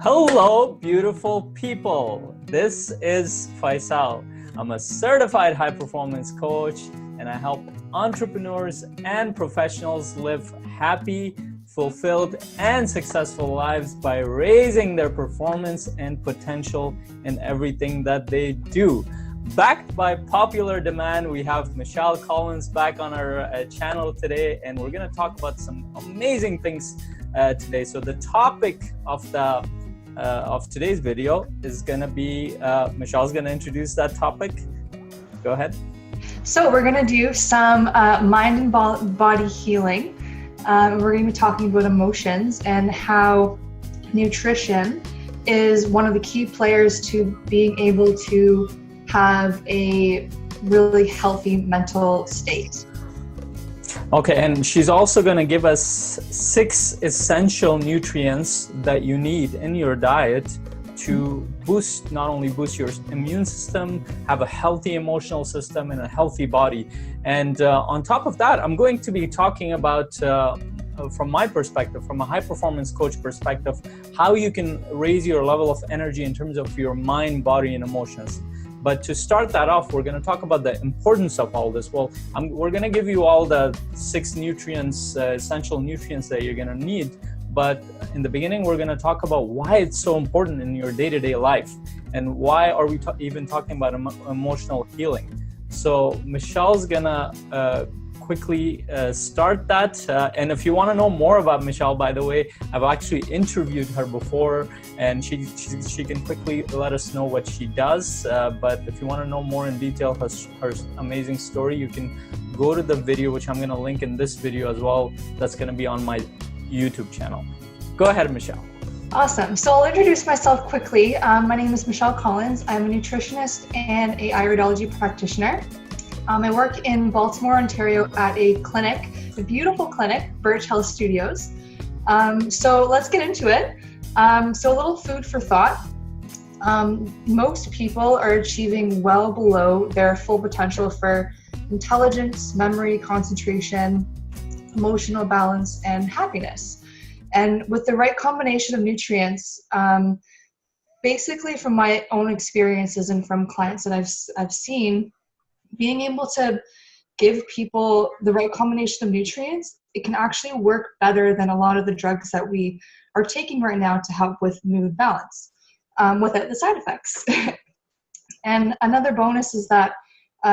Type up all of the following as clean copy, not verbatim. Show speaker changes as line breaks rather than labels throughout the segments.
Hello, beautiful people. This is Faisal. I'm a certified high performance coach, and I help entrepreneurs and professionals live happy, fulfilled, and successful lives by raising their performance and potential in everything that they do. Backed by popular demand, we have Michelle Collins back on our channel today, and we're going to talk about some amazing things today. So the topic of today's video is going to be, Michelle's going to introduce that topic. Go ahead.
So we're going to do some mind and body healing. We're going to be talking about emotions and how nutrition is one of the key players to being able to have a really healthy mental state.
Okay, and she's also going to give us 6 essential nutrients that you need in your diet to not only boost your immune system, have a healthy emotional system, and a healthy body. And on top of that, I'm going to be talking about, from my perspective, from a high performance coach perspective, how you can raise your level of energy in terms of your mind, body, and emotions. But to start that off, we're going to talk about the importance of all this. Well, we're going to give you all the 6 nutrients, essential nutrients that you're going to need. But in the beginning, we're going to talk about why it's so important in your day-to-day life, and why are we even talking about emotional healing. So Michelle's going to quickly start that. And if you want to know more about Michelle, by the way, I've actually interviewed her before, and she can quickly let us know what she does. But if you want to know more in detail, her amazing story, you can go to the video, which I'm going to link in this video as well. That's going to be on my YouTube channel. Go ahead, Michelle.
Awesome. So I'll introduce myself quickly. My name is Michelle Collins. I'm a nutritionist and a iridology practitioner. I work in Baltimore, Ontario at a clinic, a beautiful clinic, Birch Health Studios. So let's get into it. So a little food for thought. Most people are achieving well below their full potential for intelligence, memory, concentration, emotional balance, and happiness. And with the right combination of nutrients, basically from my own experiences and from clients that I've seen, being able to give people the right combination of nutrients, it can actually work better than a lot of the drugs that we are taking right now to help with mood balance, without the side effects. And another bonus is that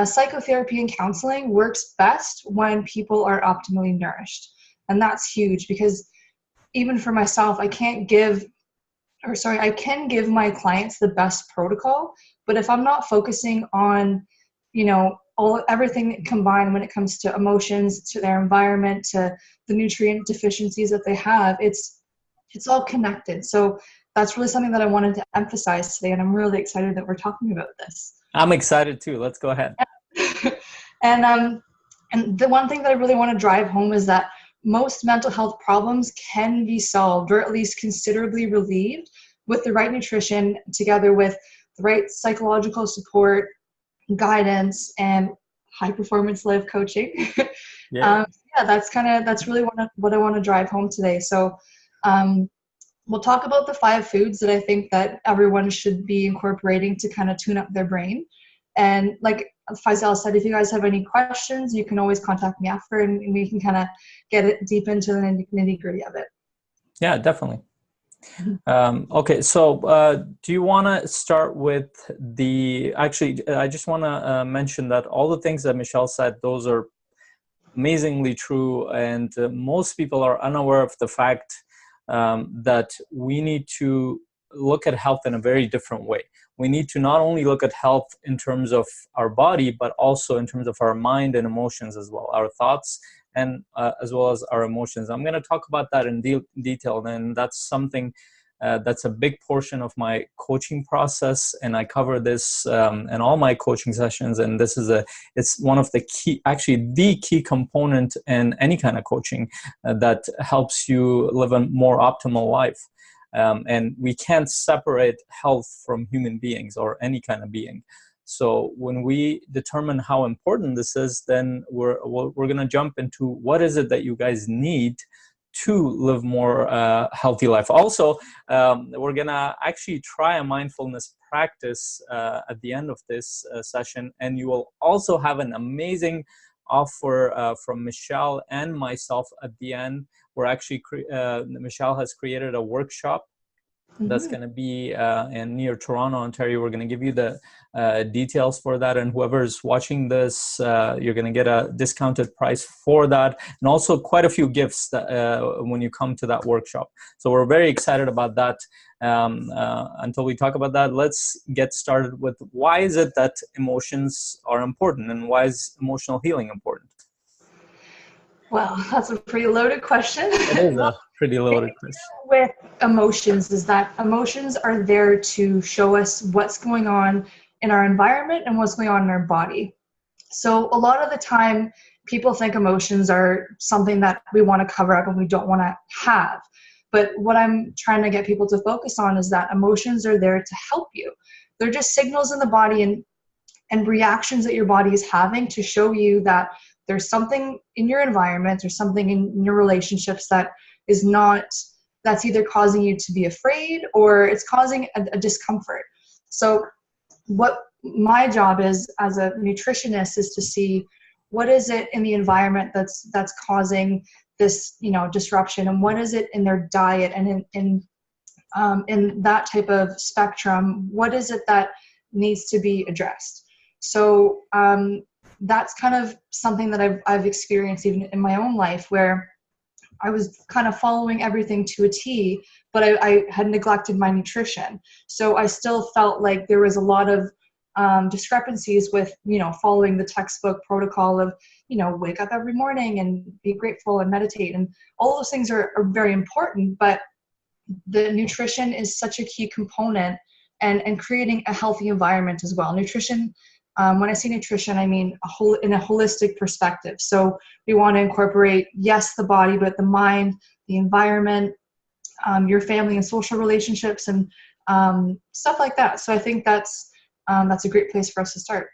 psychotherapy and counseling works best when people are optimally nourished. And that's huge, because even for myself, I can give my clients the best protocol, but if I'm not focusing on everything combined when it comes to emotions, to their environment, to the nutrient deficiencies that they have, it's all connected. So that's really something that I wanted to emphasize today, and I'm really excited that we're talking about this.
I'm excited too. Let's go ahead.
And the one thing that I really want to drive home is that most mental health problems can be solved, or at least considerably relieved, with the right nutrition, together with the right psychological support, guidance, and high performance life coaching. That's really what I want to drive home today. So we'll talk about the 5 foods that I think that everyone should be incorporating to kind of tune up their brain. And like Faisal said, if you guys have any questions, you can always contact me after, and we can kind of get it deep into the nitty gritty of it.
Yeah, definitely. Okay, so do you want to start with I just want to mention that all the things that Michelle said, those are amazingly true, and most people are unaware of the fact that we need to look at health in a very different way. We need to not only look at health in terms of our body, but also in terms of our mind and emotions as well, our thoughts, and as well as our emotions. I'm going to talk about that in detail, and that's something that's a big portion of my coaching process, and I cover this in all my coaching sessions. And this is it's one of the key, actually the key component in any kind of coaching that helps you live a more optimal life. And we can't separate health from human beings or any kind of being. So when we determine how important this is, then we're going to jump into what is it that you guys need to live more healthy life. Also, we're gonna actually try a mindfulness practice at the end of this session, and you will also have an amazing offer from Michelle and myself at the end. We're actually Michelle has created a workshop that's going to be in near Toronto, Ontario. We're going to give you the details for that, and whoever's watching this, you're going to get a discounted price for that, and also quite a few gifts that, when you come to that workshop. So we're very excited about that. Until we talk about that, let's get started with why is it that emotions are important, and why is emotional healing important?
Well, that's a pretty loaded question.
It is a pretty loaded question.
With emotions is that emotions are there to show us what's going on in our environment and what's going on in our body. So a lot of the time, people think emotions are something that we want to cover up and we don't want to have. But what I'm trying to get people to focus on is that emotions are there to help you. They're just signals in the body and reactions that your body is having to show you that there's something in your environment or something in your relationships that is not, that's either causing you to be afraid or it's causing a discomfort. So what my job is as a nutritionist is to see what is it in the environment that's causing this, disruption, and what is it in their diet and in that type of spectrum, what is it that needs to be addressed. So that's kind of something that I've experienced even in my own life, where I was kind of following everything to a T, but I had neglected my nutrition. So I still felt like there was a lot of discrepancies with, following the textbook protocol of, wake up every morning and be grateful and meditate. And all those things are very important, but the nutrition is such a key component, and creating a healthy environment as well. Nutrition, when I say nutrition, I mean in a holistic perspective. So we want to incorporate, yes, the body, but the mind, the environment, your family and social relationships, and stuff like that. So I think that's a great place for us to start.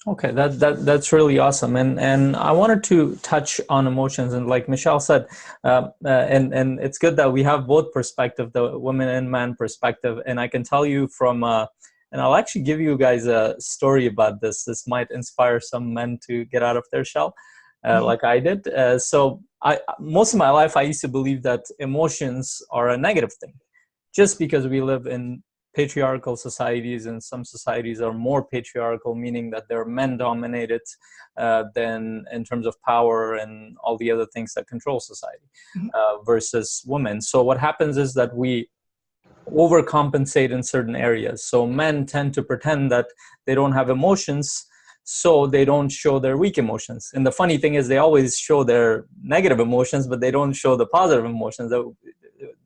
Okay, that's really awesome, and I wanted to touch on emotions, and like Michelle said, and it's good that we have both perspective, the women and man perspective, and I can tell you from, and I'll actually give you guys a story about this. This might inspire some men to get out of their shell, like I did. So most of my life I used to believe that emotions are a negative thing, just because we live in patriarchal societies, and some societies are more patriarchal, meaning that they're men dominated than in terms of power and all the other things that control society, versus women. So what happens is that we overcompensate in certain areas. So men tend to pretend that they don't have emotions, so they don't show their weak emotions. And the funny thing is they always show their negative emotions, but they don't show the positive emotions.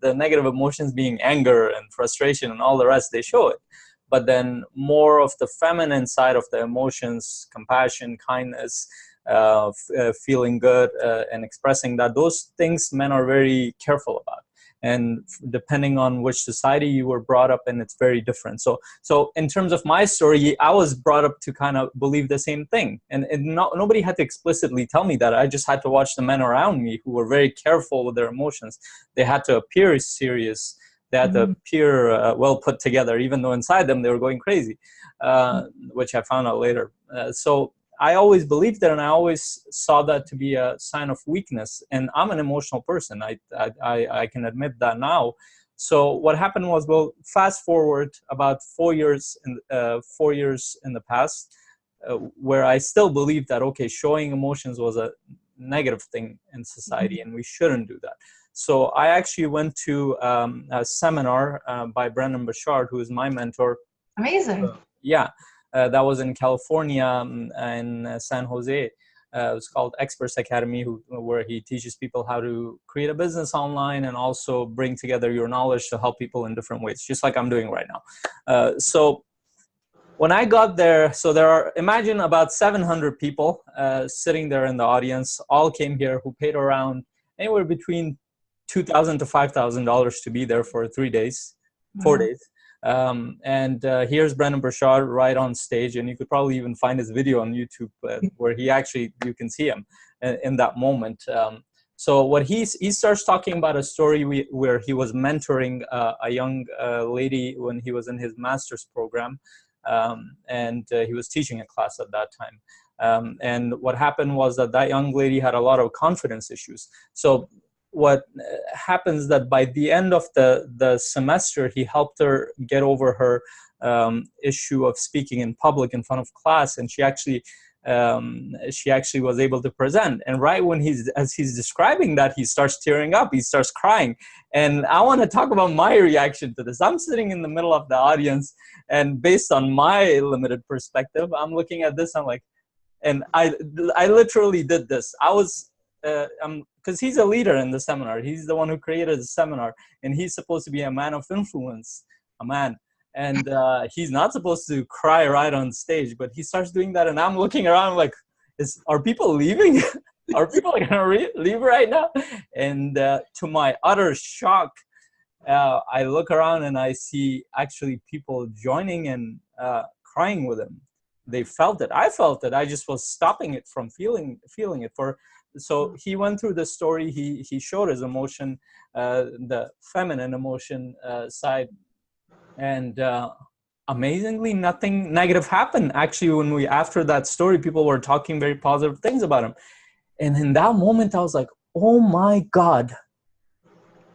The negative emotions being anger and frustration and all the rest, they show it. But then more of the feminine side of the emotions, compassion, kindness, feeling good, and expressing that, those things men are very careful about. And depending on which society you were brought up in, it's very different. So in terms of my story, I was brought up to kind of believe the same thing. And nobody had to explicitly tell me that. I just had to watch the men around me who were very careful with their emotions. They had to appear serious. They had to appear well put together, even though inside them they were going crazy, which I found out later. So I always believed that, and I always saw that to be a sign of weakness. And I'm an emotional person. I can admit that now. So what happened was, well, fast forward about 4 years in the past, where I still believed that, okay, showing emotions was a negative thing in society, and we shouldn't do that. So I actually went to a seminar by Brendan Bouchard, who is my mentor.
Amazing.
Yeah. That was in California, in San Jose. It was called Experts Academy, where he teaches people how to create a business online and also bring together your knowledge to help people in different ways, just like I'm doing right now. So when I got there, so there are, imagine about 700 people sitting there in the audience, all came here, who paid around anywhere between $2,000 to $5,000 to be there for 3 days, 4 days. And here's Brendan Bouchard right on stage, and you could probably even find his video on YouTube where he actually, you can see him in that moment. So what he starts talking about a story where he was mentoring a young lady when he was in his master's program, and he was teaching a class at that time. And what happened was that young lady had a lot of confidence issues. So what happens that by the end of the semester, he helped her get over her issue of speaking in public in front of class, and she actually was able to present. And right when as he's describing that, he starts tearing up, he starts crying. And I want to talk about my reaction to this. I'm sitting in the middle of the audience, and based on my limited perspective, I'm looking at this, I'm like, and I literally did this. I was because he's a leader in the seminar, he's the one who created the seminar, and he's supposed to be a man of influence, a man. And he's not supposed to cry right on stage, but he starts doing that, and I'm looking around like, are people leaving? Are people gonna leave right now? And to my utter shock, I look around and I see actually people joining and crying with him. They felt it. I felt it. I just was stopping it from feeling it. So he went through the story. He showed his emotion, the feminine emotion side. And amazingly, nothing negative happened. Actually, after that story, people were talking very positive things about him. And in that moment, I was like, oh my God,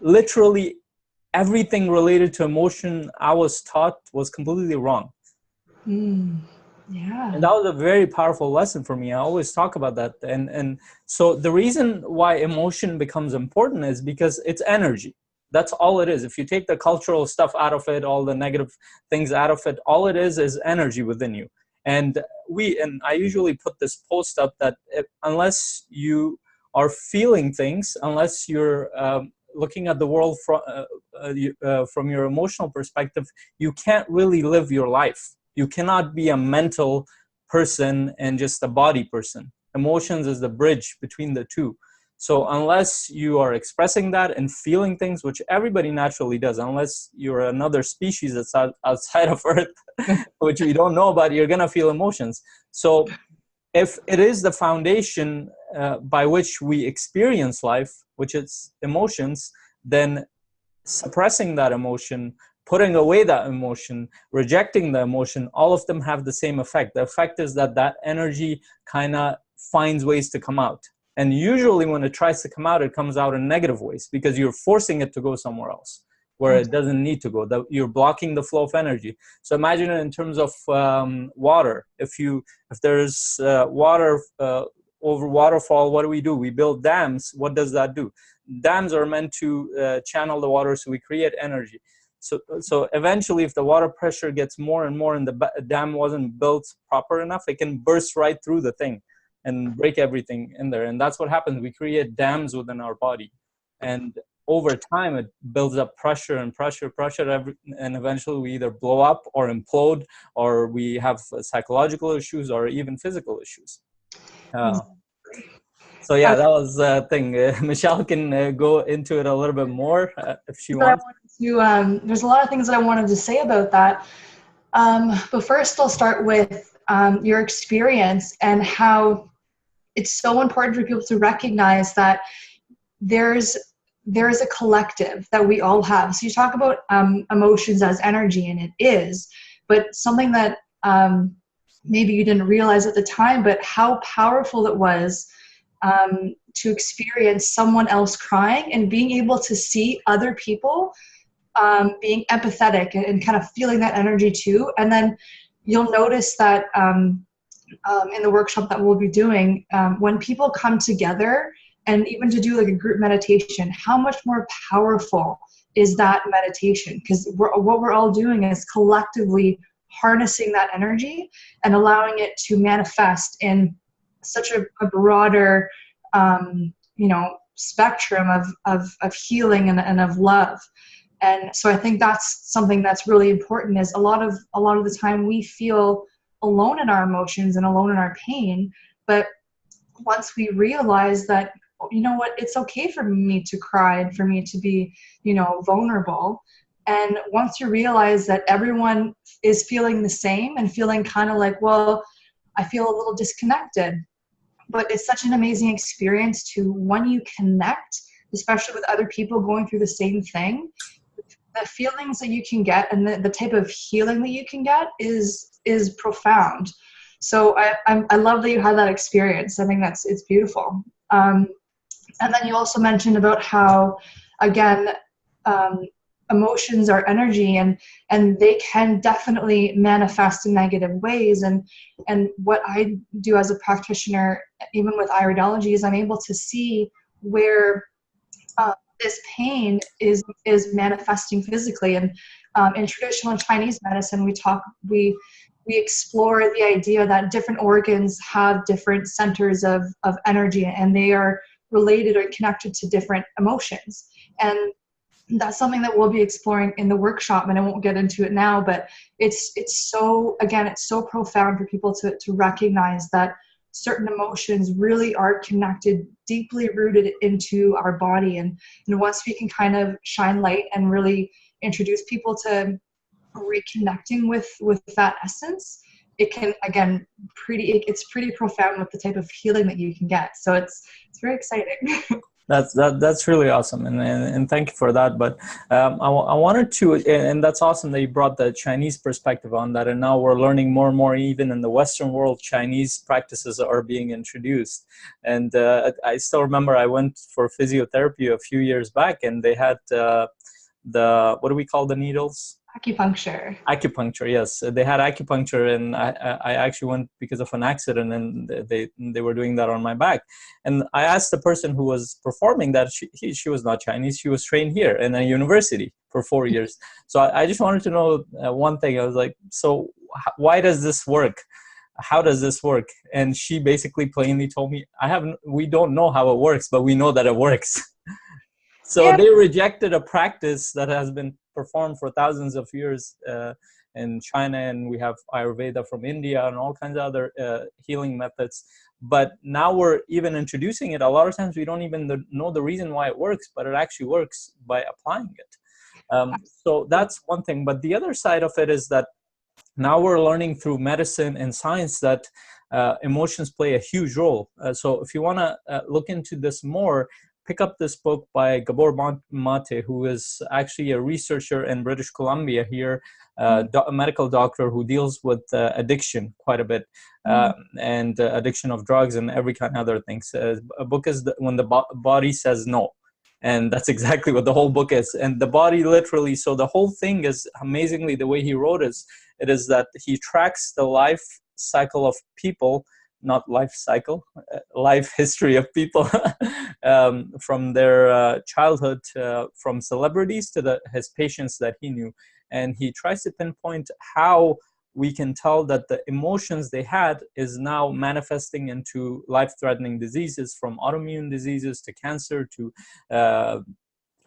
literally everything related to emotion I was taught was completely wrong.
Yeah.
And that was a very powerful lesson for me. I always talk about that. And so the reason why emotion becomes important is because it's energy. That's all it is. If you take the cultural stuff out of it, all the negative things out of it, all it is energy within you. And I usually put this post up that unless you are feeling things, unless you're looking at the world from your emotional perspective, you can't really live your life. You cannot be a mental person and just a body person. Emotions is the bridge between the two. So unless you are expressing that and feeling things, which everybody naturally does, unless you're another species that's outside of Earth, which we don't know about, you're going to feel emotions. So if it is the foundation by which we experience life, which is emotions, then suppressing that emotion, putting away that emotion, rejecting the emotion, all of them have the same effect. The effect is that energy kind of finds ways to come out. And usually when it tries to come out, it comes out in negative ways because you're forcing it to go somewhere else where it doesn't need to go. You're blocking the flow of energy. So imagine it in terms of water. If there's water over waterfall, what do? We build dams. What does that do? Dams are meant to channel the water, so we create energy. So eventually, if the water pressure gets more and more and the dam wasn't built proper enough, it can burst right through the thing and break everything in there. And that's what happens. We create dams within our body. And over time, it builds up pressure and pressure, and eventually we either blow up or implode, or we have psychological issues or even physical issues. So yeah, that was the thing. Michelle can go into it a little bit more if she wants.
There's a lot of things that I wanted to say about that. But first I'll start with your experience and how it's so important for people to recognize that there's a collective that we all have. So you talk about emotions as energy, and it is, but something that maybe you didn't realize at the time, but how powerful it was to experience someone else crying and being able to see other people being empathetic and kind of feeling that energy too. And then you'll notice that in the workshop that we'll be doing, when people come together and even to do like a group meditation, how much more powerful is that meditation? Because what we're all doing is collectively harnessing that energy and allowing it to manifest in such a broader, spectrum of healing and of love. And so I think that's something that's really important. Is a lot of the time we feel alone in our emotions and alone in our pain, but once we realize that, you know what, it's okay for me to cry and for me to be, vulnerable. And once you realize that everyone is feeling the same and feeling kind of like, well, I feel a little disconnected, but it's such an amazing experience to, when you connect, especially with other people going through the same thing, the feelings that you can get and the type of healing that you can get is profound. So I love that you had that experience. I think it's beautiful. And then you also mentioned about how, again, emotions are energy, and they can definitely manifest in negative ways. And what I do as a practitioner, even with iridology, is I'm able to see where this pain is manifesting physically. And in traditional Chinese medicine, we explore the idea that different organs have different centers of energy, and they are related or connected to different emotions. And that's something that we'll be exploring in the workshop, and I won't get into it now, but it's so profound for people to recognize that certain emotions really are connected, deeply rooted into our body. And once we can kind of shine light and really introduce people to reconnecting with that essence, it can, again, it's pretty profound with the type of healing that you can get. So it's very exciting.
That's really awesome, and thank you for that. But I wanted to, and that's awesome that you brought the Chinese perspective on that. And now we're learning more and more, even in the Western world, Chinese practices are being introduced. And I still remember I went for physiotherapy a few years back, and they had the what do we call the needles? Acupuncture, yes. They had acupuncture, and I actually went because of an accident, and they were doing that on my back. And I asked the person who was performing that, she was not Chinese, she was trained here in a university for 4 years. So I just wanted to know one thing. I was like, so why does this work? How does this work? And she basically plainly told me, we don't know how it works, but we know that it works. So
Yeah.
they rejected a practice that has been performed for thousands of years in China, and we have Ayurveda from India and all kinds of other healing methods. But now we're even introducing it. A lot of times we don't even know the reason why it works, but it actually works by applying it. So that's one thing. But the other side of it is that now we're learning through medicine and science that emotions play a huge role. So if you want to look into this more, pick up this book by Gabor Mate, who is actually a researcher in British Columbia here, a medical doctor who deals with addiction quite a bit, and addiction of drugs and every kind of other things. A book is When the Body Says No. And that's exactly what the whole book is. And the body literally, so the whole thing is, amazingly, the way he wrote it is that he tracks the life cycle of people, not life cycle, life history of people from their childhood, from celebrities to his patients that he knew. And he tries to pinpoint how we can tell that the emotions they had is now manifesting into life-threatening diseases, from autoimmune diseases to cancer to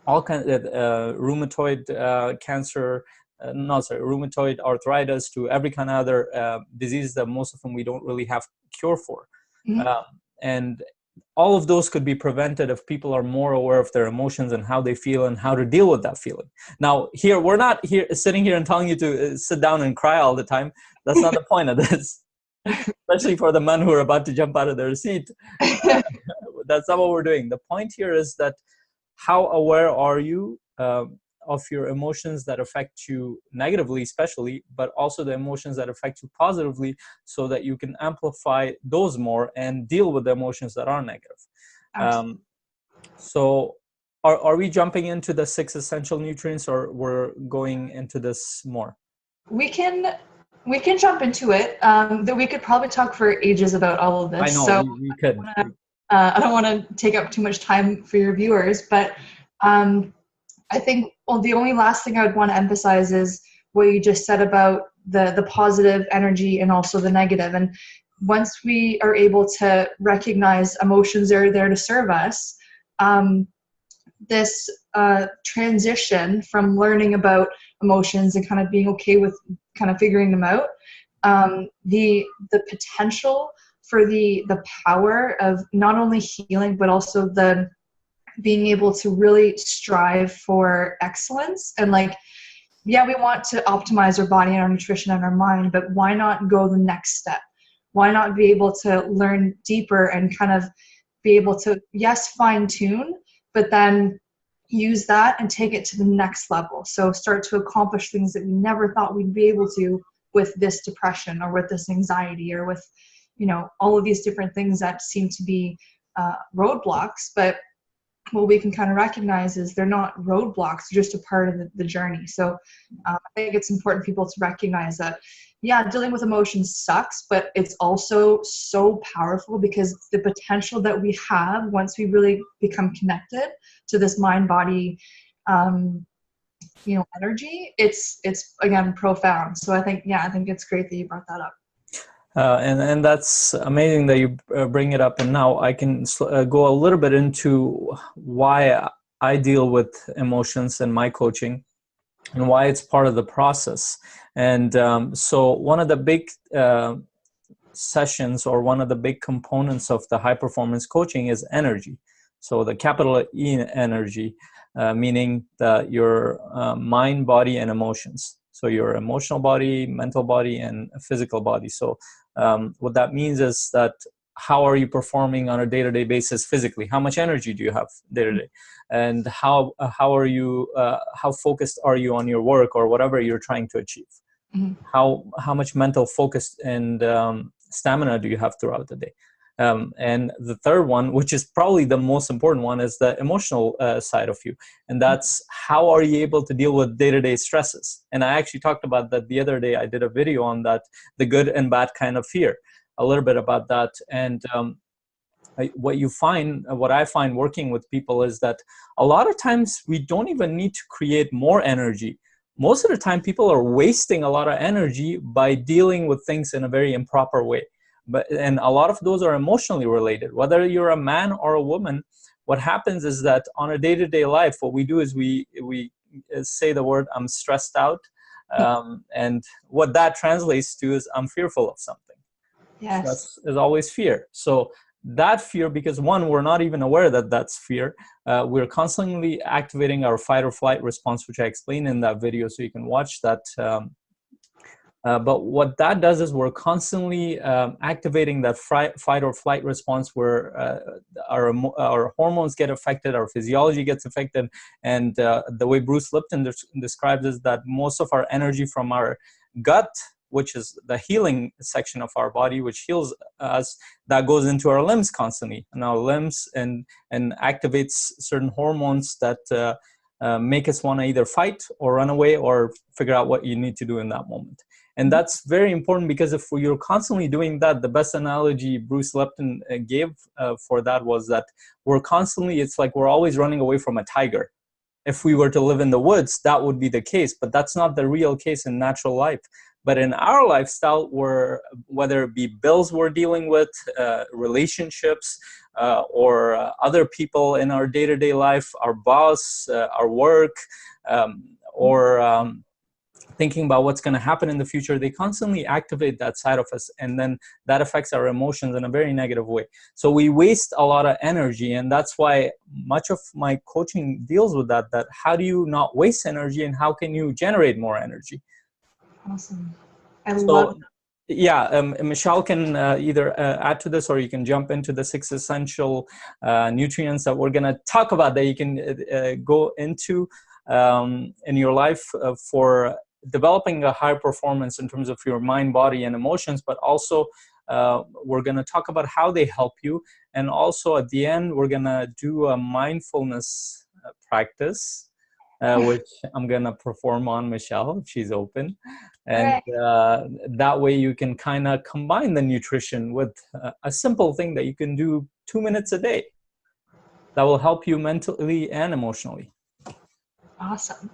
all kinds of rheumatoid cancer, rheumatoid arthritis, to every kind of other disease that most of them we don't really have cure for. And all of those could be prevented if people are more aware of their emotions and how they feel and how to deal with that feeling. Now, here, we're not here sitting here and telling you to sit down and cry all the time. That's not the point of this, especially for the men who are about to jump out of their seat. That's not what we're doing. The point here is that how aware are you of your emotions that affect you negatively, especially, but also the emotions that affect you positively, so that you can amplify those more and deal with the emotions that are negative. So are we jumping into the 6 essential nutrients, or we're going into this more?
We can jump into it. Though we could probably talk for ages about all of this.
I know,
so
we could.
I don't want to take up too much time for your viewers, but I think, well, the only last thing I would want to emphasize is what you just said about the positive energy and also the negative. And once we are able to recognize emotions are there to serve us, this transition from learning about emotions and kind of being okay with kind of figuring them out, the potential for the power of not only healing, but also the being able to really strive for excellence. And like, yeah, we want to optimize our body and our nutrition and our mind, but why not go the next step? why not be able to learn deeper and kind of be able to, yes, fine tune, but then use that and take it to the next level. So start to accomplish things that we never thought we'd be able to with this depression or with this anxiety or with, all of these different things that seem to be roadblocks. But what we can kind of recognize is they're not roadblocks, they're just a part of the journey. So I think it's important for people to recognize that, yeah, dealing with emotions sucks, but it's also so powerful because the potential that we have once we really become connected to this mind-body energy, it's again profound. So I think it's great that you brought that up.
And that's amazing that you bring it up. And now I can go a little bit into why I deal with emotions in my coaching and why it's part of the process. And so one of the big sessions, or one of the big components of the high performance coaching, is energy. So the capital E energy, meaning that your mind, body, and emotions. So your emotional body, mental body, and physical body. So what that means is that how are you performing on a day-to-day basis physically? How much energy do you have day-to-day? And how are you? How focused are you on your work or whatever you're trying to achieve? Mm-hmm. How much mental focus and stamina do you have throughout the day? And the third one, which is probably the most important one, is the emotional side of you. And that's how are you able to deal with day-to-day stresses? And I actually talked about that the other day. I did a video on that, the good and bad kind of fear, a little bit about that. And what I find working with people is that a lot of times we don't even need to create more energy. Most of the time people are wasting a lot of energy by dealing with things in a very improper way. And a lot of those are emotionally related. Whether you're a man or a woman, what happens is that on a day-to-day life, what we do is we say the word, I'm stressed out. And what that translates to is I'm fearful of something.
Yes.
So that's always fear. So that fear, because one, we're not even aware that that's fear. We're constantly activating our fight or flight response, which I explained in that video, so you can watch that. But what that does is we're constantly activating that fight or flight response, where our hormones get affected, our physiology gets affected. And the way Bruce Lipton describes is that most of our energy from our gut, which is the healing section of our body, which heals us, that goes into our limbs constantly, and our limbs and activates certain hormones that make us want to either fight or run away or figure out what you need to do in that moment. And that's very important, because if you're constantly doing that, the best analogy Bruce Lipton gave for that was that it's like we're always running away from a tiger. If we were to live in the woods, that would be the case, but that's not the real case in natural life. But in our lifestyle, whether it be bills we're dealing with, relationships, or other people in our day-to-day life, our boss, our work, or thinking about what's going to happen in the future, they constantly activate that side of us, and then that affects our emotions in a very negative way. So we waste a lot of energy, and that's why much of my coaching deals with that how do you not waste energy, and how can you generate more energy?
Awesome. I love that.
Yeah, Michelle can either add to this, or you can jump into the 6 essential nutrients that we're going to talk about, that you can go into in your life for developing a high performance in terms of your mind, body, and emotions. But also we're going to talk about how they help you. And also at the end, we're going to do a mindfulness practice, which I'm going to perform on Michelle, if she's open. And that way you can kind of combine the nutrition with a simple thing that you can do 2 minutes a day that will help you mentally and emotionally.
Awesome.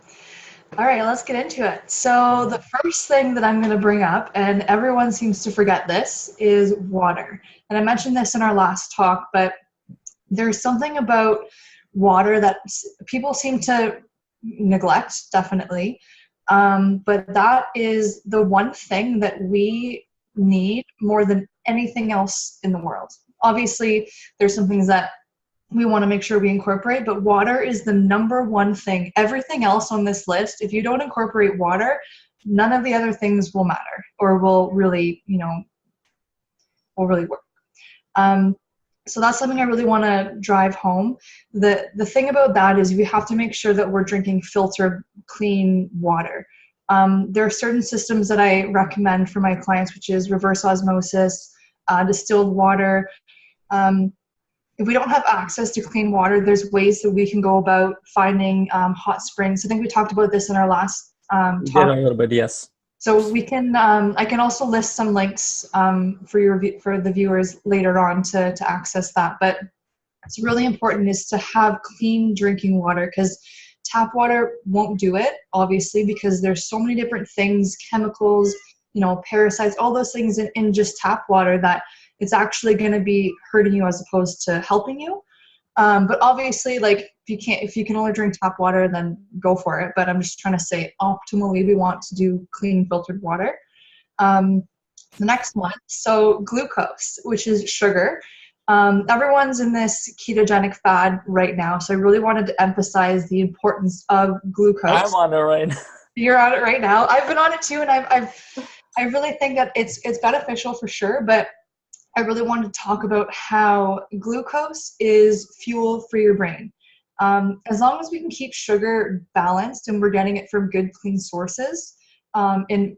All right, let's get into it. So the first thing that I'm going to bring up, and everyone seems to forget this, is water. And I mentioned this in our last talk, but there's something about water that people seem to neglect, definitely. But that is the one thing that we need more than anything else in the world. Obviously, there's some things that we want to make sure we incorporate, but water is the number one thing. Everything else on this list, if you don't incorporate water, none of the other things will matter or will really, will really work. So that's something I really want to drive home. The thing about that is we have to make sure that we're drinking filtered, clean water. There are certain systems that I recommend for my clients, which is reverse osmosis, distilled water. If we don't have access to clean water, there's ways that we can go about finding hot springs. I think we talked about this in our last
We did
talk.
a little bit, yes.
So we can, I can also list some links for the viewers later on to access that. But it's really important is to have clean drinking water, because tap water won't do it, obviously, because there's so many different things, chemicals, parasites, all those things in just tap water that it's actually going to be hurting you as opposed to helping you. But obviously, like if you can only drink tap water, then go for it. But I'm just trying to say optimally, we want to do clean filtered water. The next one, so glucose, which is sugar. Everyone's in this ketogenic fad right now, so I really wanted to emphasize the importance of glucose.
I'm on it right now.
You're on it right now. I've been on it too, and I really think that it's beneficial for sure, but I really wanted to talk about how glucose is fuel for your brain. As long as we can keep sugar balanced and we're getting it from good, clean sources in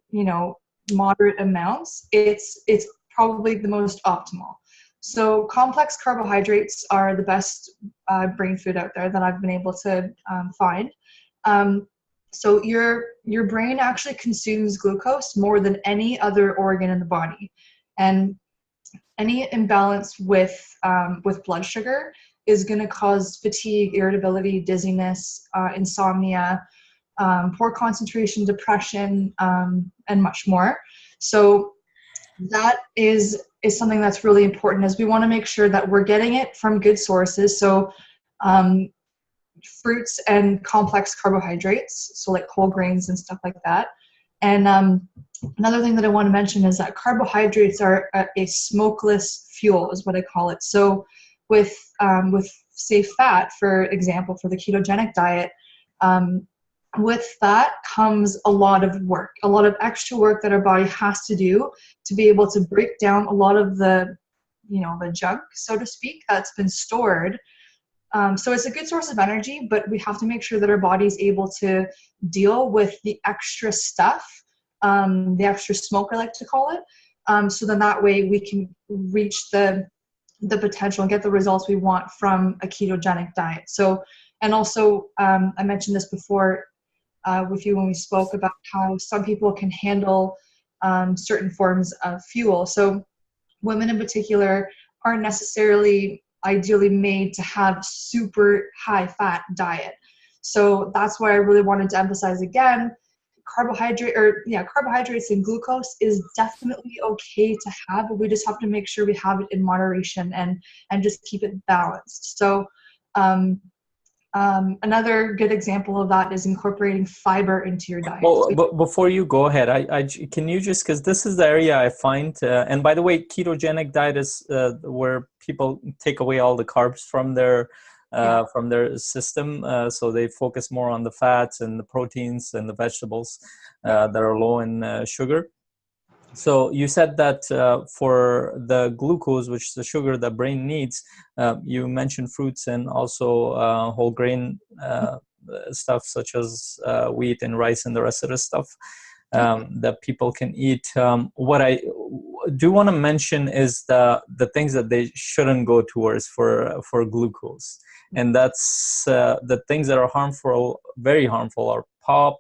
moderate amounts, it's probably the most optimal. So complex carbohydrates are the best brain food out there that I've been able to find. So your brain actually consumes glucose more than any other organ in the body, and any imbalance with blood sugar is going to cause fatigue, irritability, dizziness, insomnia, poor concentration, depression, and much more. So that is something that's really important, is we want to make sure that we're getting it from good sources. So fruits and complex carbohydrates, so like whole grains and stuff like that. And another thing that I want to mention is that carbohydrates are a smokeless fuel, is what I call it. So with say fat, for example, for the ketogenic diet, with that comes a lot of work, a lot of extra work that our body has to do to be able to break down a lot of the junk, so to speak, that's been stored. So it's a good source of energy, but we have to make sure that our body is able to deal with the extra stuff, the extra smoke, I like to call it. So then that way we can reach the potential and get the results we want from a ketogenic diet. So, and also I mentioned this before with you when we spoke about how some people can handle certain forms of fuel. So women in particular aren't necessarily ideally made to have super high fat diet. So that's why I really wanted to emphasize again, carbohydrates and glucose is definitely okay to have, but we just have to make sure we have it in moderation and just keep it balanced. So another good example of that is incorporating fiber into your diet.
Well, but before you go ahead, can you just, because this is the area I find, and by the way, ketogenic diet is where people take away all the carbs from their system, so they focus more on the fats and the proteins and the vegetables that are low in sugar. So you said that for the glucose, which is the sugar the brain needs, you mentioned fruits and also whole grain stuff such as wheat and rice and the rest of the stuff that people can eat. What I do want to mention is the things that they shouldn't go towards for glucose. And that's the things that are harmful, very harmful, are pop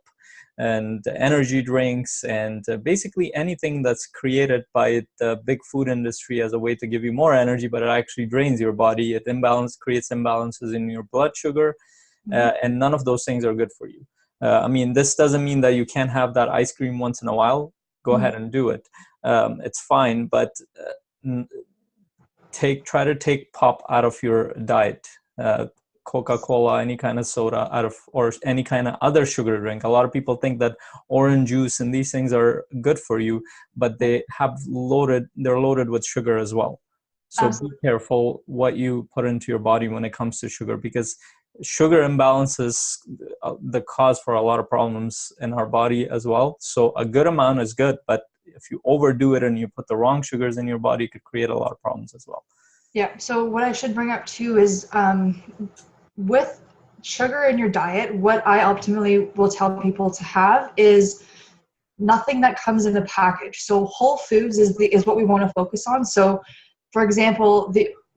and energy drinks and basically anything that's created by the big food industry as a way to give you more energy, but it actually drains your body. It creates imbalances in your blood sugar, and none of those things are good for you. I mean, this doesn't mean that you can't have that ice cream once in a while. Go ahead and do it. It's fine, but try to take pop out of your diet. Coca-Cola, any kind of soda or any kind of other sugar drink. A lot of people think that orange juice and these things are good for you, but they're loaded with sugar as well. So Absolutely. Be careful what you put into your body when it comes to sugar, because sugar imbalance is the cause for a lot of problems in our body as well. So a good amount is good, but if you overdo it and you put the wrong sugars in your body, it could create a lot of problems as well.
Yeah. So what I should bring up too is with sugar in your diet, what I optimally will tell people to have is nothing that comes in a package. So whole foods is what we want to focus on. So for example,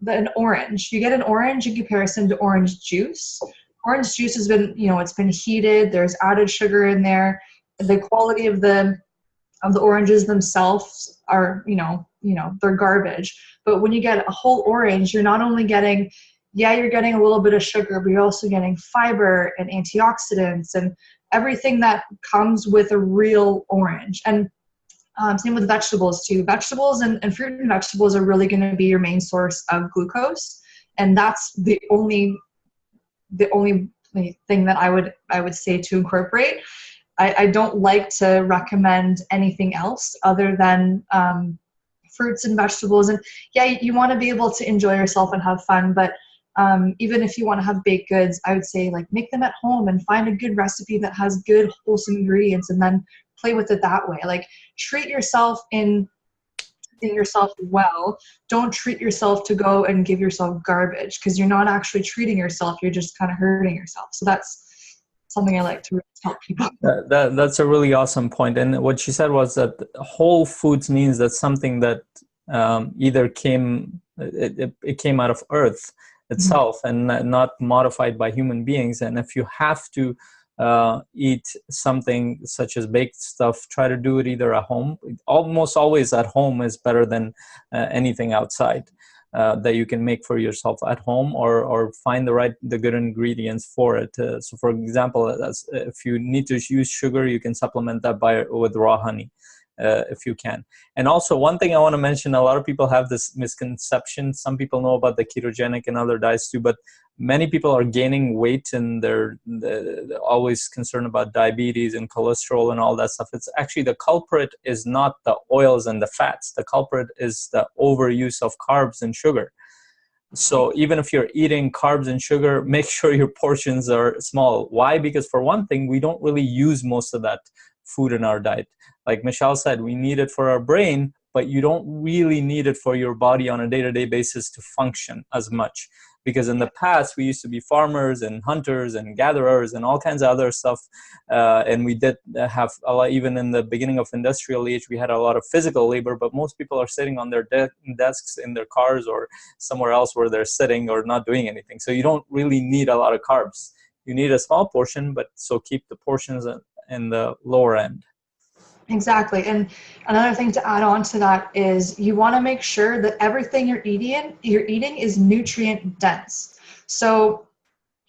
an orange, you get an orange in comparison to orange juice. Orange juice has been, it's been heated. There's added sugar in there. The quality of the oranges themselves are, they're garbage. But when you get a whole orange, you're not only getting, you're getting a little bit of sugar, but you're also getting fiber and antioxidants and everything that comes with a real orange. And same with vegetables too. Vegetables and fruit and vegetables are really going to be your main source of glucose. And that's the only thing that I would say to incorporate. I don't like to recommend anything else other than fruits and vegetables. And you want to be able to enjoy yourself and have fun, but even if you want to have baked goods, I would say like make them at home and find a good recipe that has good wholesome ingredients and then play with it that way. Like treat yourself in yourself well. Don't treat yourself to go and give yourself garbage, because you're not actually treating yourself. You're just kind of hurting yourself. So that's something I like to really tell people.
That's a really awesome point. And what she said was that whole foods means that something that either came out of earth itself and not modified by human beings. And if you have to eat something such as baked stuff, try to do it either at home. Almost always at home is better than anything outside that you can make for yourself at home, or find the good ingredients for it. So for example, if you need to use sugar, you can supplement that with raw honey. If you can. And also one thing I want to mention, a lot of people have this misconception. Some people know about the ketogenic and other diets too, but many people are gaining weight and they're always concerned about diabetes and cholesterol and all that stuff. It's actually, the culprit is not the oils and the fats. The culprit is the overuse of carbs and sugar. So even if you're eating carbs and sugar, make sure your portions are small. Why? Because for one thing, we don't really use most of that food in our diet. Like Michelle said, we need it for our brain, but you don't really need it for your body on a day-to-day basis to function as much. Because in the past, we used to be farmers and hunters and gatherers and all kinds of other stuff. And we did have a lot, even in the beginning of industrial age, we had a lot of physical labor, but most people are sitting on their desks in their cars or somewhere else where they're sitting or not doing anything. So you don't really need a lot of carbs. You need a small portion, but so keep the portions in the lower end.
Exactly. And another thing to add on to that is you want to make sure that everything you're eating is nutrient dense. So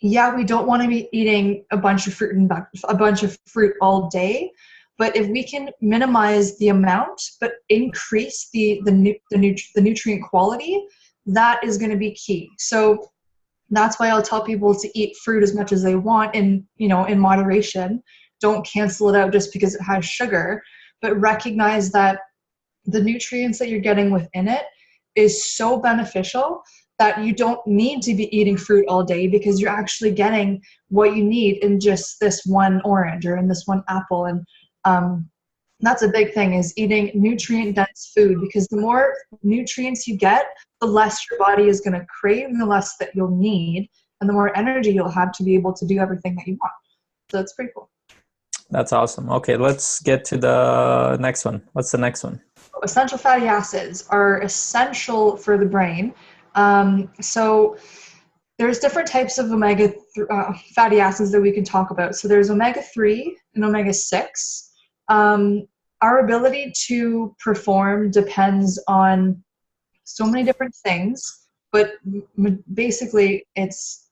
we don't want to be eating a bunch of fruit all day, but if we can minimize the amount but increase the nutrient quality, that is going to be key. So that's why I'll tell people to eat fruit as much as they want in moderation. Don't cancel it out just because it has sugar, but recognize that the nutrients that you're getting within it is so beneficial that you don't need to be eating fruit all day, because you're actually getting what you need in just this one orange or in this one apple. And that's a big thing, is eating nutrient dense food, because the more nutrients you get, the less your body is going to crave and the less that you'll need, and the more energy you'll have to be able to do everything that you want. So that's pretty cool.
That's awesome. Okay, let's get to the next one. What's the next one?
Essential fatty acids are essential for the brain. So there's different types of omega fatty acids that we can talk about. So there's omega-3 and omega-6. Our ability to perform depends on so many different things, but basically it's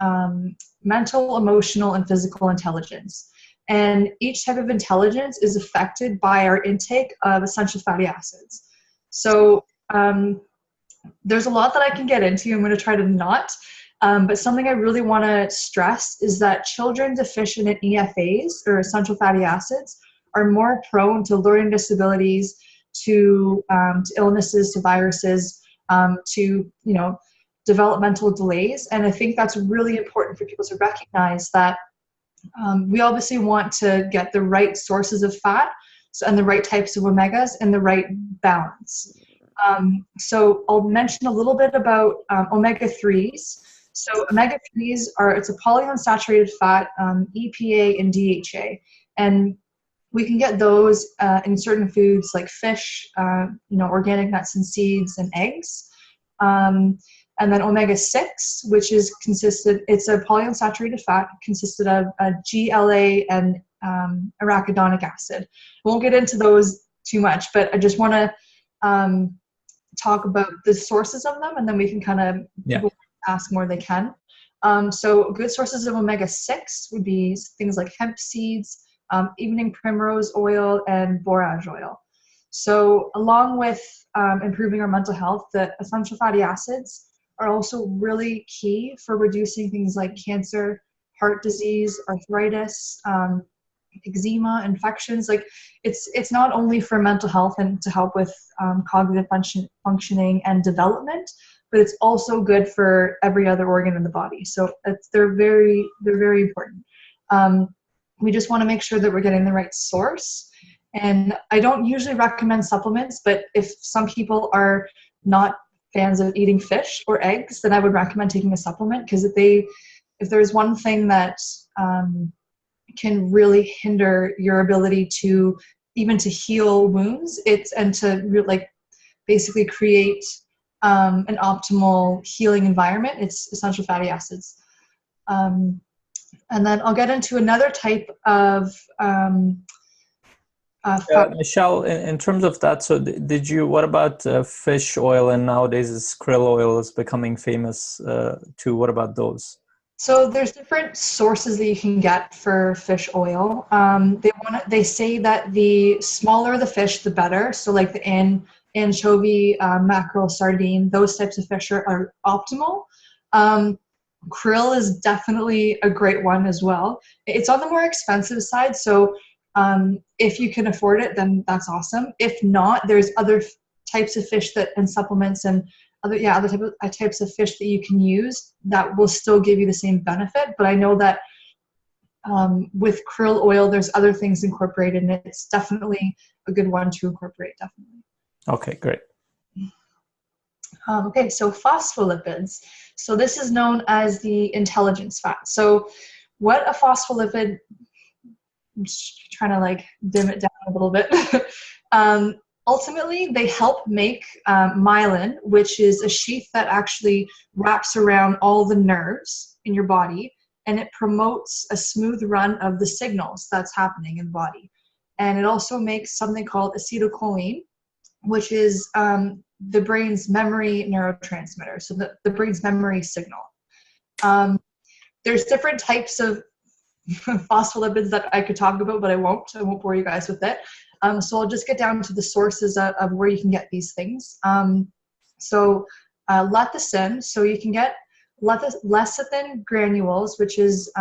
mental, emotional, and physical intelligence. And each type of intelligence is affected by our intake of essential fatty acids. So there's a lot that I can get into. I'm going to try to not. But something I really want to stress is that children deficient in EFAs, or essential fatty acids, are more prone to learning disabilities, to illnesses, to viruses, to developmental delays. And I think that's really important for people to recognize that we obviously want to get the right sources of fat. so, and the right types of omegas in the right balance. So I'll mention a little bit about omega-3s. So omega-3s it's a polyunsaturated fat, EPA and DHA. And we can get those in certain foods like fish, organic nuts and seeds and eggs. And then omega-6, which is it's a polyunsaturated fat consisted of GLA and arachidonic acid. Won't get into those too much, but I just want to talk about the sources of them, and then we can kind of people ask more they can. So good sources of omega-6 would be things like hemp seeds, evening primrose oil, and borage oil. So along with improving our mental health, the essential fatty acids are also really key for reducing things like cancer, heart disease, arthritis, eczema, infections. Like it's not only for mental health and to help with cognitive functioning and development, but it's also good for every other organ in the body. So they're very important. We just want to make sure that we're getting the right source. And I don't usually recommend supplements, but if some people are not fans of eating fish or eggs, then I would recommend taking a supplement, because if there's one thing that can really hinder your ability to heal wounds, and to basically create an optimal healing environment, it's essential fatty acids. And then I'll get into another type of
Michelle, in terms of that, so what about fish oil? And nowadays krill oil is becoming famous too. What about those?
So there's different sources that you can get for fish oil. They say that the smaller the fish, the better. So like the anchovy, mackerel, sardine, those types of fish are optimal. Krill is definitely a great one as well. It's on the more expensive side, so if you can afford it, then that's awesome. If not, there's other types of fish and supplements and other types of fish that you can use that will still give you the same benefit. But I know that with krill oil, there's other things incorporated, and it's definitely a good one to incorporate, definitely.
Okay, great.
Okay, so phospholipids. So this is known as the intelligence fat. So what a phospholipid, I'm just trying to dim it down a little bit. Ultimately, they help make myelin, which is a sheath that actually wraps around all the nerves in your body, and it promotes a smooth run of the signals that's happening in the body. And it also makes something called acetylcholine, which is the brain's memory neurotransmitter, so the brain's memory signal. There's different types of phospholipids that I could talk about, but I won't bore you guys with it. So I'll just get down to the sources of where you can get these things. So lecithin, so you can get lecithin granules, which is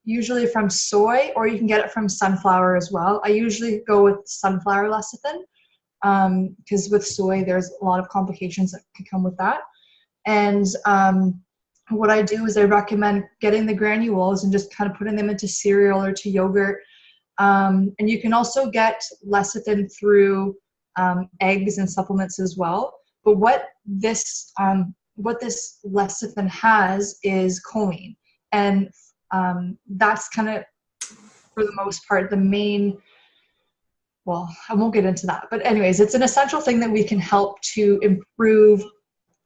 usually from soy, or you can get it from sunflower as well. I usually go with sunflower lecithin, because with soy, there's a lot of complications that can come with that. And what I do is I recommend getting the granules and just kind of putting them into cereal or to yogurt. And you can also get lecithin through eggs and supplements as well. But what this lecithin has is choline. And that's kind of, for the most part, the main, well, I won't get into that. But anyways, it's an essential thing that we can help to improve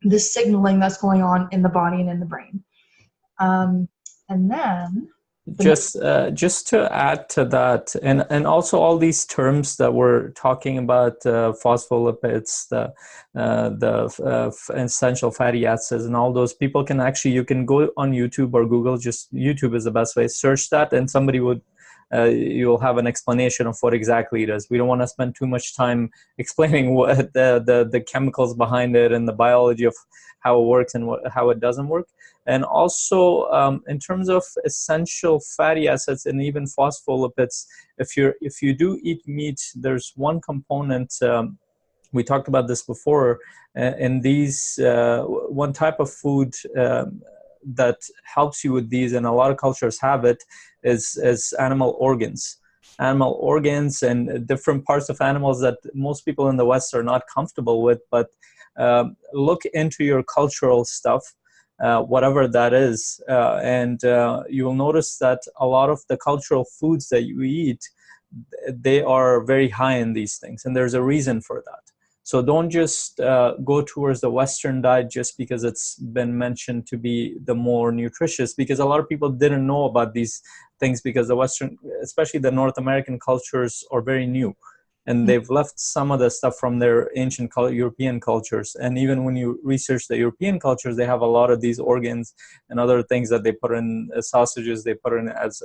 the signaling that's going on in the body and in the brain. And then
just to add to that, and also all these terms that we're talking about, phospholipids, the essential fatty acids, and all those, people can actually, you can go on YouTube or Google, just YouTube is the best way, search that, and somebody would you'll have an explanation of what exactly it is. We don't want to spend too much time explaining what the chemicals behind it and the biology of how it works and how it doesn't work. And also in terms of essential fatty acids and even phospholipids, if you do eat meat, there's one component, we talked about this before, in these one type of food that helps you with these, and a lot of cultures have it, is animal organs. animal organs and different parts of animals that most people in the West are not comfortable with. But look into your cultural stuff, whatever that is, and you will notice that a lot of the cultural foods that you eat, they are very high in these things, and there's a reason for that. So don't just go towards the Western diet just because it's been mentioned to be the more nutritious, because a lot of people didn't know about these things because the Western, especially the North American cultures, are very new. And they've left some of the stuff from their ancient European cultures. And even when you research the European cultures, they have a lot of these organs and other things that they put in sausages, they put in as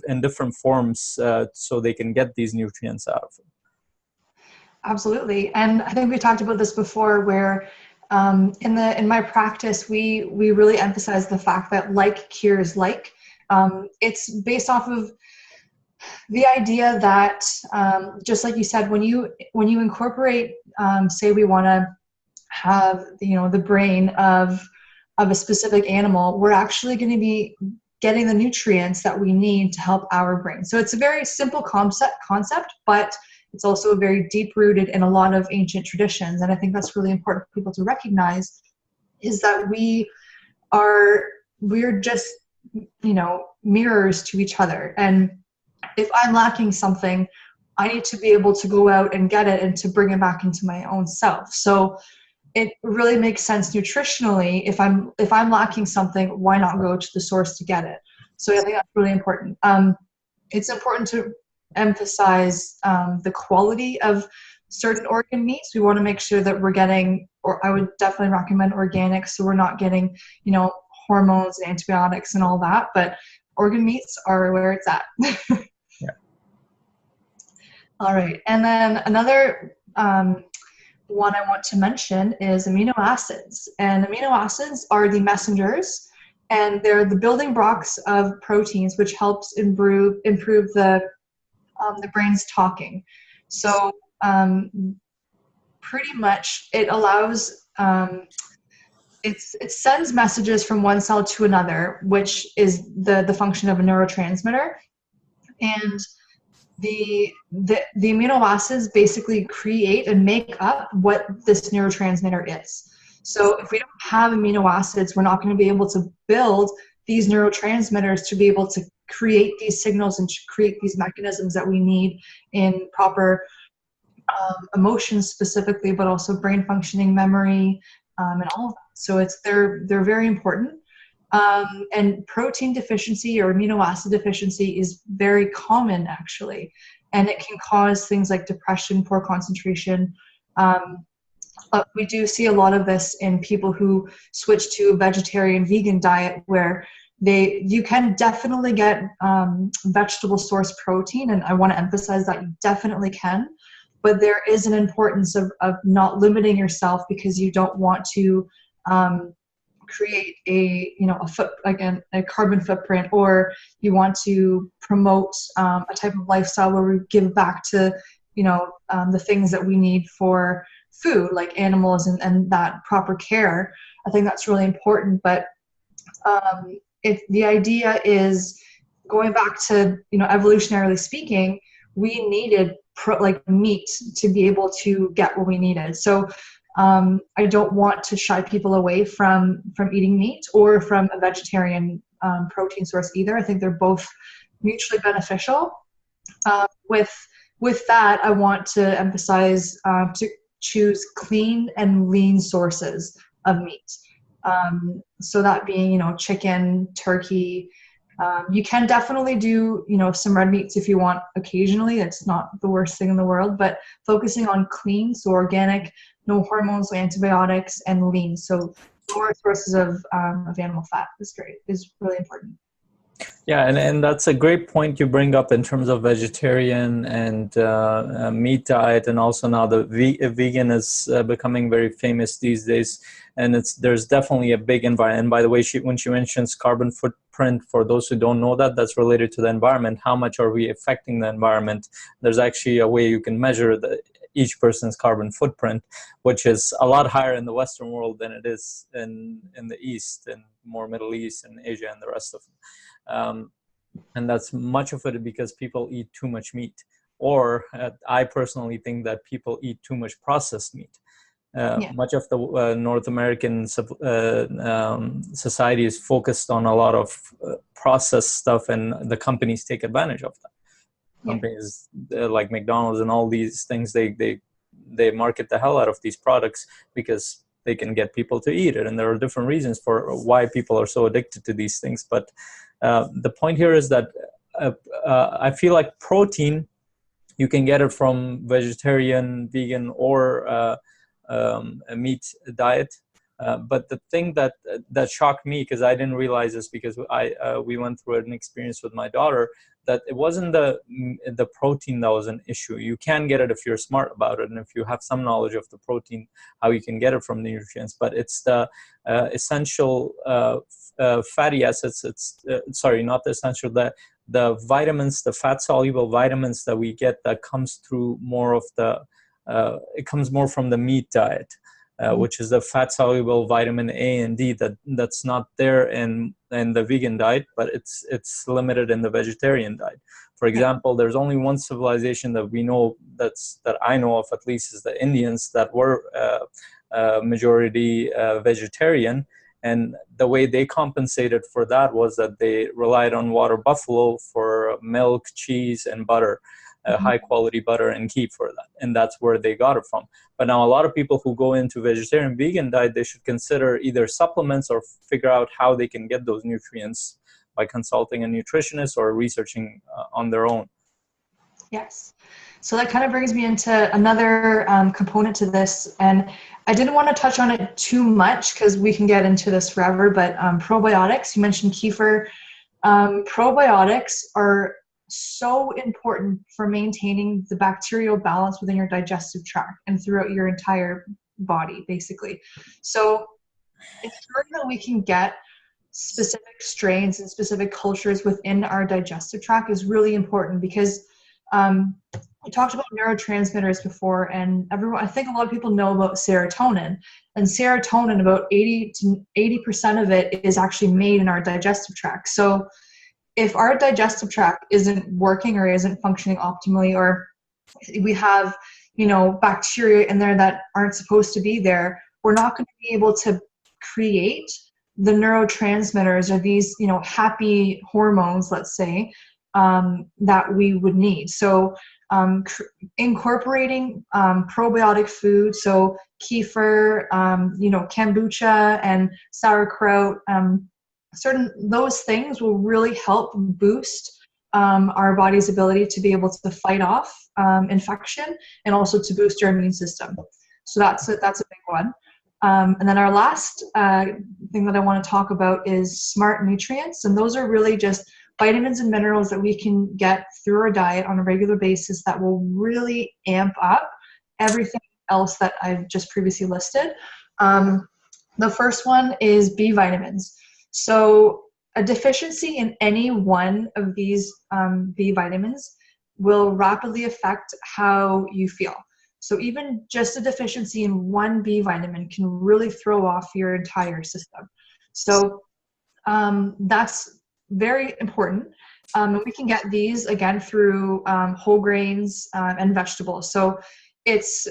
in different forms so they can get these nutrients out of it.
Absolutely. And I think we talked about this before, where in my practice, we really emphasize the fact that like cures like. It's based off of the idea that, just like you said, when you incorporate, say we want to have, the brain of a specific animal, we're actually going to be getting the nutrients that we need to help our brain. So it's a very simple concept, but it's also very deep rooted in a lot of ancient traditions. And I think that's really important for people to recognize, is that we're just, mirrors to each other. And if I'm lacking something, I need to be able to go out and get it and to bring it back into my own self. So it really makes sense nutritionally. If I'm lacking something, why not go to the source to get it? So I think that's really important. It's important to emphasize the quality of certain organ meats. We want to make sure that we're getting, or I would definitely recommend organic, so we're not getting, hormones and antibiotics and all that. But organ meats are where it's at.
Yeah.
All right, and then another one I want to mention is amino acids. And amino acids are the messengers, and they're the building blocks of proteins, which helps improve the brain's talking. So pretty much it allows, it sends messages from one cell to another, which is the function of a neurotransmitter. And the amino acids basically create and make up what this neurotransmitter is. So if we don't have amino acids, we're not going to be able to build these neurotransmitters to be able to create these signals and to create these mechanisms that we need in proper emotions specifically, but also brain functioning, memory, and all of that. So they're very important. And protein deficiency or amino acid deficiency is very common, actually, and it can cause things like depression, poor concentration. But we do see a lot of this in people who switch to a vegetarian, vegan diet, where you can definitely get vegetable source protein, and I want to emphasize that you definitely can. But there is an importance of not limiting yourself because you don't want to create a carbon footprint, or you want to promote a type of lifestyle where we give back to the things that we need for food, like animals and that proper care. I think that's really important. But the idea is, going back to evolutionarily speaking, we needed meat to be able to get what we needed. So I don't want to shy people away from eating meat or from a vegetarian protein source either. I think they're both mutually beneficial. With that, I want to emphasize to choose clean and lean sources of meat. So that being, chicken, turkey. You can definitely do, some red meats if you want occasionally. It's not the worst thing in the world, but focusing on clean, so organic, no hormones, no antibiotics, and lean. So lower sources of animal fat is really important.
Yeah, and that's a great point you bring up in terms of vegetarian and meat diet, and also now the vegan is becoming very famous these days, and there's definitely a big environment. And by the way, when she mentions carbon footprint, for those who don't know that, that's related to the environment. How much are we affecting the environment? There's actually a way you can measure each person's carbon footprint, which is a lot higher in the Western world than it is in the East, and more Middle East and Asia and the rest of them. And that's much of it because people eat too much meat. Or I personally think that people eat too much processed meat.
Yeah.
Much of the North American society is focused on a lot of processed stuff, and the companies take advantage of that.
Yeah.
Companies like McDonald's and all these things, they market the hell out of these products because they can get people to eat it, and there are different reasons for why people are so addicted to these things. But the point here is that I feel like protein, you can get it from vegetarian, vegan, or a meat diet. But the thing that shocked me, because I didn't realize this, because we went through an experience with my daughter, that it wasn't the protein that was an issue. You can get it if you're smart about it, and if you have some knowledge of the protein, how you can get it from the nutrients. But it's the essential fatty acids. It's sorry, not the essential. The vitamins, the fat soluble vitamins that we get, that comes through more of the it comes more from the meat diet, which is the fat soluble vitamin A and D that's not there in the vegan diet, but it's limited in the vegetarian diet. For example, there's only one civilization that we know, that I know of at least, is the Indians, that were majority vegetarian. And the way they compensated for that was that they relied on water buffalo for milk, cheese, and butter, high quality butter and ghee for that. And that's where they got it from. But now a lot of people who go into vegetarian, vegan diet, they should consider either supplements or figure out how they can get those nutrients by consulting a nutritionist or researching on their own.
Yes. So that kind of brings me into another component to this. And I didn't want to touch on it too much because we can get into this forever, but probiotics, you mentioned kefir. Probiotics are so important for maintaining the bacterial balance within your digestive tract and throughout your entire body, basically. So ensuring that we can get specific strains and specific cultures within our digestive tract is really important, because we talked about neurotransmitters before, and I think a lot of people know about serotonin. And serotonin, about 80% of it is actually made in our digestive tract. So if our digestive tract isn't working or isn't functioning optimally, or we have, bacteria in there that aren't supposed to be there, we're not going to be able to create the neurotransmitters, or these, happy hormones, let's say, that we would need. So incorporating probiotic food, so kefir, kombucha and sauerkraut, those things will really help boost our body's ability to be able to fight off infection, and also to boost your immune system. So that's a big one. And then our last thing that I want to talk about is smart nutrients. And those are really just vitamins and minerals that we can get through our diet on a regular basis that will really amp up everything else that I've just previously listed. The first one is B vitamins. So a deficiency in any one of these B vitamins will rapidly affect how you feel. So even just a deficiency in one B vitamin can really throw off your entire system. So that's very important. And we can get these again through whole grains and vegetables. So it's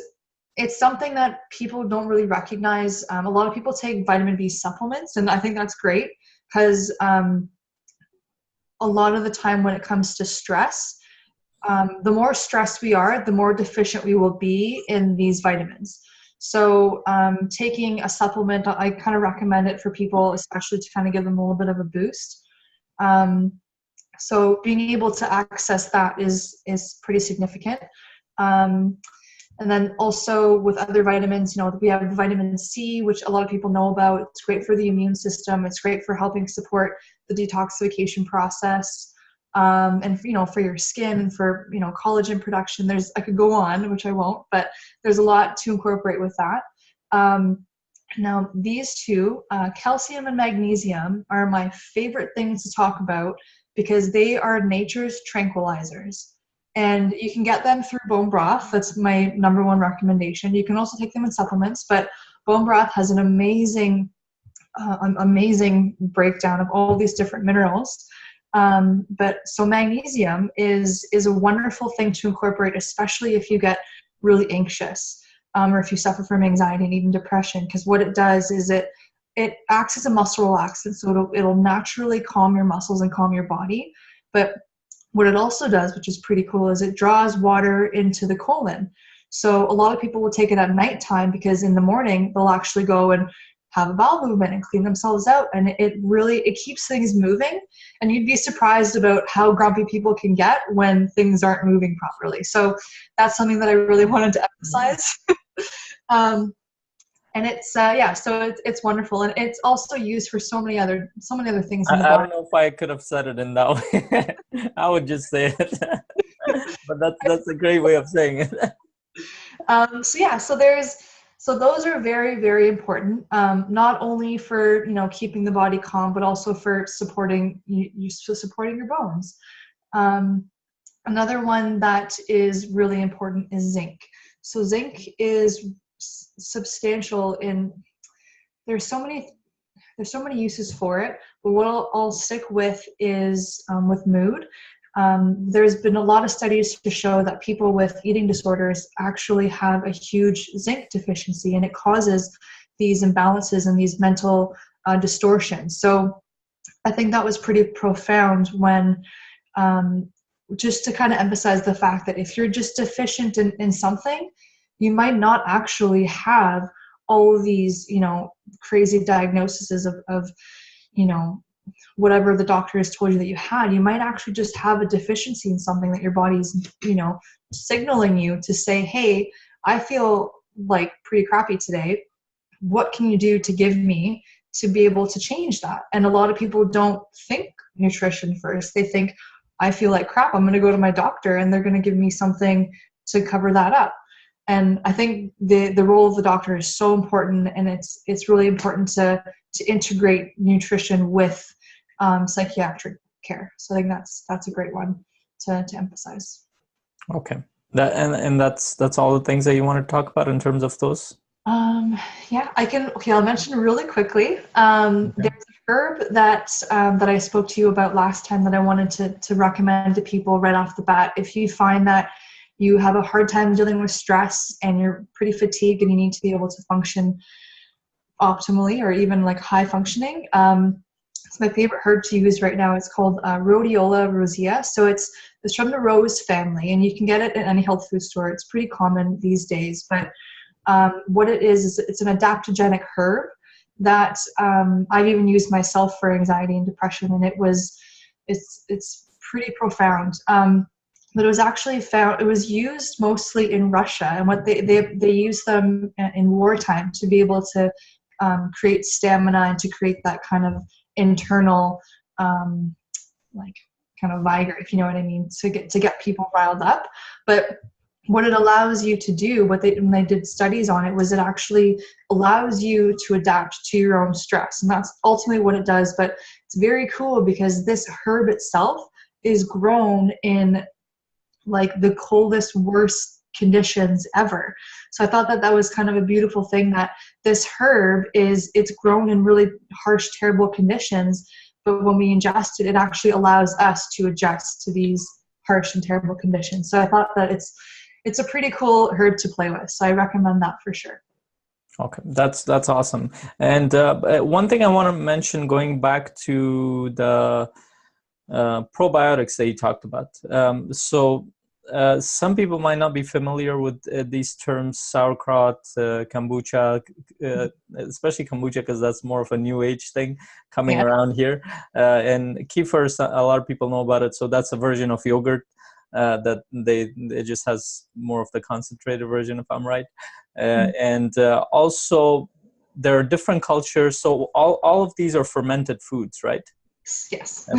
something that people don't really recognize. A lot of people take vitamin B supplements, and I think that's great, because a lot of the time when it comes to stress, the more stressed we are, the more deficient we will be in these vitamins. So taking a supplement, I kind of recommend it for people, especially to kind of give them a little bit of a boost. So being able to access that is pretty significant. And then also with other vitamins, we have vitamin C, which a lot of people know about. It's great for the immune system. It's great for helping support the detoxification process. And for your skin and for collagen production. I could go on, which I won't, but there's a lot to incorporate with that. Now these two, calcium and magnesium, are my favorite things to talk about, because they are nature's tranquilizers, and you can get them through bone broth. That's my number one recommendation. You can also take them in supplements, but bone broth has an amazing breakdown of all these different minerals. But so magnesium is a wonderful thing to incorporate, especially if you get really anxious, or if you suffer from anxiety and even depression, because what it does is it acts as a muscle relaxant, so it'll naturally calm your muscles and calm your body. But what it also does, which is pretty cool, is it draws water into the colon. So a lot of people will take it at nighttime, because in the morning they'll actually go and have a bowel movement and clean themselves out, and it keeps things moving. And you'd be surprised about how grumpy people can get when things aren't moving properly. So that's something that I really wanted to emphasize. And it's wonderful, and it's also used for so many other things in the
I
body.
don't know if I could have said it in that way. I would just say it, but that's a great way of saying it.
So those are very, very important, not only for keeping the body calm, but also for supporting supporting your bones. Another one that is really important is zinc. So zinc is substantial in there's so many uses for it, but what I'll stick with is with mood. There's been a lot of studies to show that people with eating disorders actually have a huge zinc deficiency, and it causes these imbalances and these mental distortions. So I think that was pretty profound when just to kind of emphasize the fact that if you're just deficient in something, you might not actually have all of these, crazy diagnoses of whatever the doctor has told you that you had. You might actually just have a deficiency in something that your body's, signaling you to say, hey, I feel like pretty crappy today. What can you do to give me to be able to change that? And a lot of people don't think nutrition first. They think, I feel like crap, I'm going to go to my doctor and they're going to give me something to cover that up. And I think the role of the doctor is so important, and it's really important to integrate nutrition with psychiatric care. So I think that's a great one to emphasize.
Okay, and that's all the things that you want to talk about in terms of those.
Yeah, I'll mention really quickly.
Okay.
There's a herb that I spoke to you about last time that I wanted to recommend to people right off the bat. If you find that you have a hard time dealing with stress and you're pretty fatigued and you need to be able to function optimally or even like high functioning, it's my favorite herb to use right now. It's called Rhodiola rosea. So it's from the rose family, and you can get it at any health food store. It's pretty common these days, but what it is it's an adaptogenic herb that I've even used myself for anxiety and depression, and it's pretty profound. But it was actually it was used mostly in Russia, and what they use them in wartime to be able to create stamina and to create that kind of internal like kind of vigor, if you know what I mean, to get people riled up. But what it allows you to do, when they did studies on it, was it actually allows you to adapt to your own stress. And that's ultimately what it does. But it's very cool because this herb itself is grown in like the coldest, worst conditions ever. So I thought that was kind of a beautiful thing, that this herb it's grown in really harsh, terrible conditions, but when we ingest it, it actually allows us to adjust to these harsh and terrible conditions. So I thought that it's a pretty cool herb to play with. So I recommend that for sure.
Okay, that's awesome. And one thing I want to mention, going back to the probiotics that you talked about. Some people might not be familiar with these terms: sauerkraut, kombucha, especially kombucha, because that's more of a new age thing coming around here. And kefir, a lot of people know about it. So that's a version of yogurt that it just has more of the concentrated version, if I'm right. And also there are different cultures. So all of these are fermented foods, right?
Yes.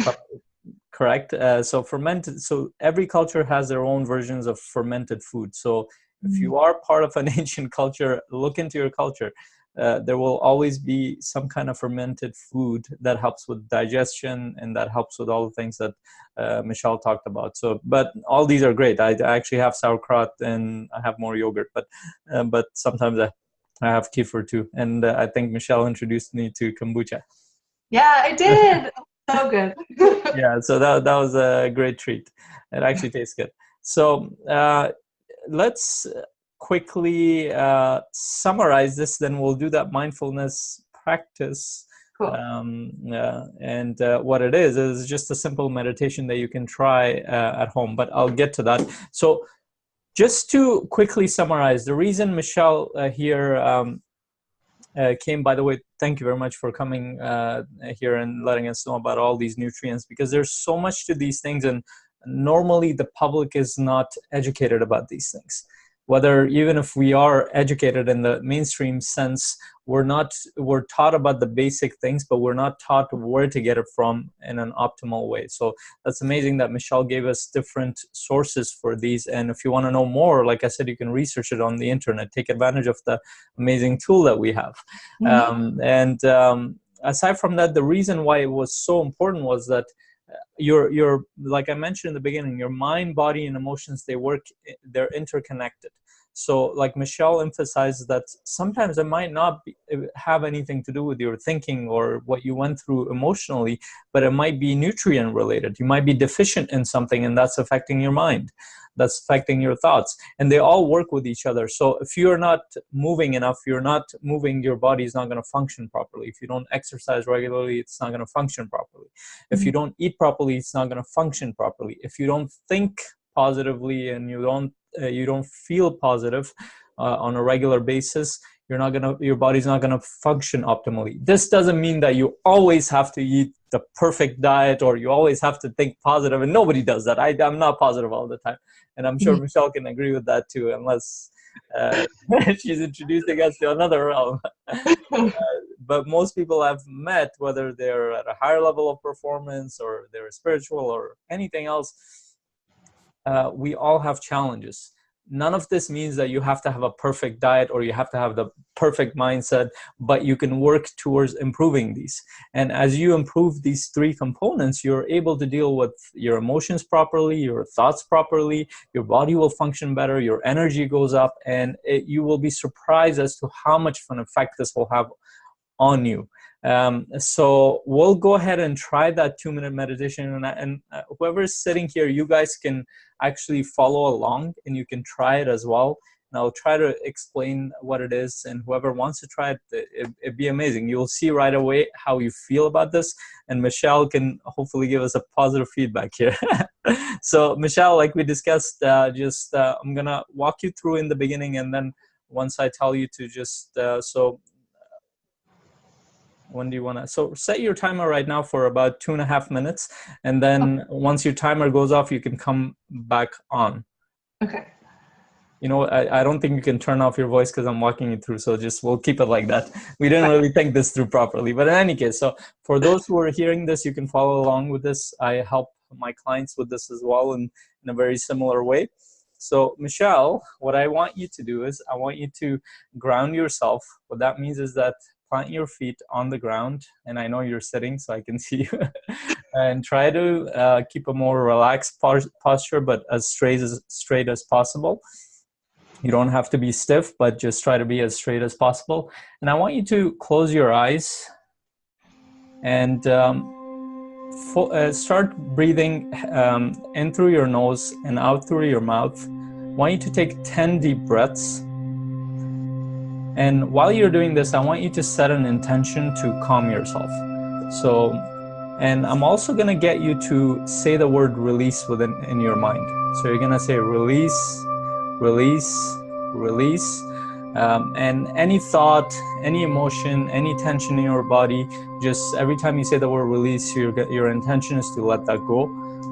Correct. So fermented. So every culture has their own versions of fermented food. So if you are part of an ancient culture, look into your culture. There will always be some kind of fermented food that helps with digestion and that helps with all the things that Michelle talked about. So, but all these are great. I actually have sauerkraut and I have more yogurt, but sometimes I have kefir too. And I think Michelle introduced me to kombucha.
Yeah, I did. So good.
Yeah, so that was a great treat. It actually tastes good. So let's quickly summarize this. Then we'll do that mindfulness practice.
Cool.
And what it is just a simple meditation that you can try at home. But I'll get to that. So just to quickly summarize, the reason Michelle here came, by the way, thank you very much for coming here and letting us know about all these nutrients, because there's so much to these things, and normally the public is not educated about these things. Whether, even if we are educated in the mainstream sense, we're taught about the basic things, but we're not taught where to get it from in an optimal way. So that's amazing that Michelle gave us different sources for these. And if you want to know more, like I said, you can research it on the internet. Take advantage of the amazing tool that we have. Aside from that, the reason why it was so important was that your like I mentioned in the beginning, your mind, body, and emotions, they're interconnected. So like Michelle emphasized, that sometimes it might not have anything to do with your thinking or what you went through emotionally, but it might be nutrient related. You might be deficient in something, and that's affecting your mind, that's affecting your thoughts, and they all work with each other. So if you're not moving enough, your body is not going to function properly. If you don't exercise regularly, it's not going to function properly. If you don't eat properly, it's not going to function properly. If you don't think positively and you don't feel positive on a regular basis, your body's not gonna function optimally. This doesn't mean that you always have to eat the perfect diet or you always have to think positive, and nobody does that. I'm not positive all the time, and I'm sure Michelle can agree with that too, unless she's introducing us to another realm. But most people I've met, whether they're at a higher level of performance or they're spiritual or anything else, we all have challenges. None of this means that you have to have a perfect diet or you have to have the perfect mindset, but you can work towards improving these. And as you improve these three components, you're able to deal with your emotions properly, your thoughts properly, your body will function better, your energy goes up, and you will be surprised as to how much of an effect this will have on you. So we'll go ahead and try that 2-minute meditation, and whoever's sitting here, you guys can actually follow along and you can try it as well. And I'll try to explain what it is, and whoever wants to try it, it'd be amazing. You'll see right away how you feel about this, and Michelle can hopefully give us a positive feedback here. So Michelle, like we discussed, I'm gonna walk you through in the beginning, and then once I tell you to when do you want to, so set your timer right now for about 2.5 minutes, and then once your timer goes off, you can come back on.
Okay.
You know, I don't think you can turn off your voice because I'm walking you through, so we'll keep it like that. We didn't really think this through properly, but in any case, so for those who are hearing this, you can follow along with this. I help my clients with this as well in a very similar way. So Michelle, what I want you to do is I want you to ground yourself. What that means is that plant your feet on the ground, and I know you're sitting so I can see you, and try to keep a more relaxed posture, but as straight as possible. You don't have to be stiff, but just try to be as straight as possible. And I want you to close your eyes and start breathing in through your nose and out through your mouth. I want you to take 10 deep breaths. And while you're doing this, I want you to set an intention to calm yourself. And I'm also going to get you to say the word release in your mind. So you're going to say release, release, release. And any thought, any emotion, any tension in your body, just every time you say the word release, your intention is to let that go.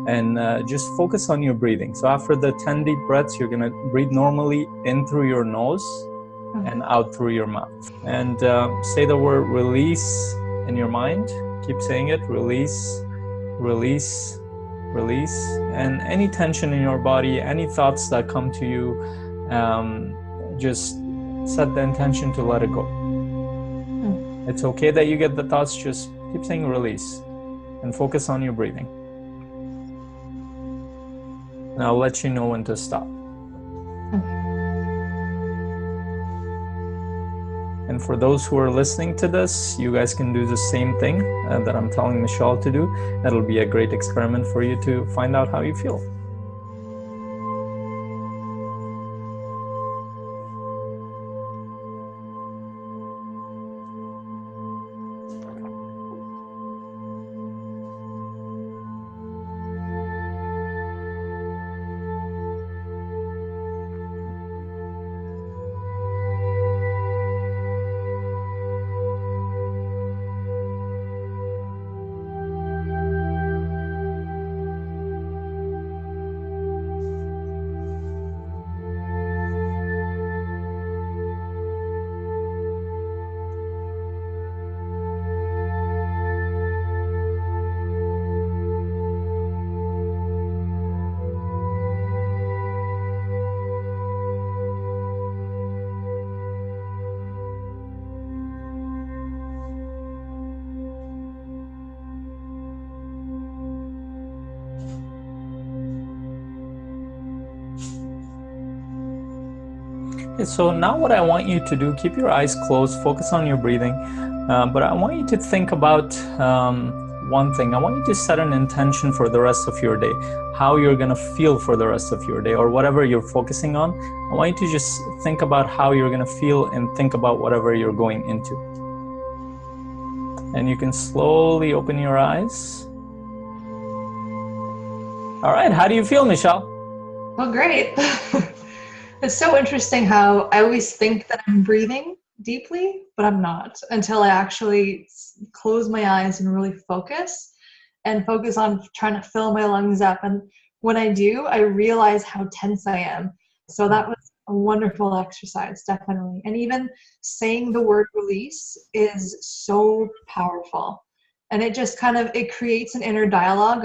And just focus on your breathing. So after the 10 deep breaths, you're going to breathe normally in through your nose and out through your mouth. And say the word release in your mind. Keep saying it, release, release, release. And any tension in your body, any thoughts that come to you, just set the intention to let it go. It's okay that you get the thoughts, just keep saying release and focus on your breathing. And I'll let you know when to stop. And for those who are listening to this, you guys can do the same thing that I'm telling Michelle to do. That'll be a great experiment for you to find out how you feel. Okay, so now what I want you to do, keep your eyes closed, focus on your breathing, but I want you to think about one thing. I want you to set an intention for the rest of your day, how you're going to feel for the rest of your day, or whatever you're focusing on. I want you to just think about how you're going to feel and think about whatever you're going into. And you can slowly open your eyes. All right, how do you feel, Michelle?
Oh, great. It's so interesting how I always think that I'm breathing deeply, but I'm not until I actually close my eyes and really focus on trying to fill my lungs up. And when I do, I realize how tense I am. So that was a wonderful exercise, definitely. And even saying the word release is so powerful. And it just it creates an inner dialogue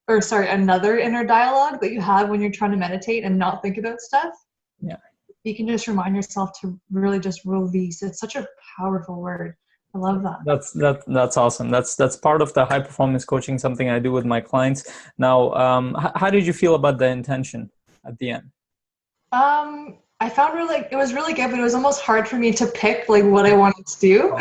another inner dialogue that you have when you're trying to meditate and not think about stuff.
Yeah.
You can just remind yourself to really just release. It's such a powerful word. I love that.
That's awesome. That's part of the high performance coaching, something I do with my clients. Now, how did you feel about the intention at the end?
I found it was really good, but it was almost hard for me to pick what I wanted to do.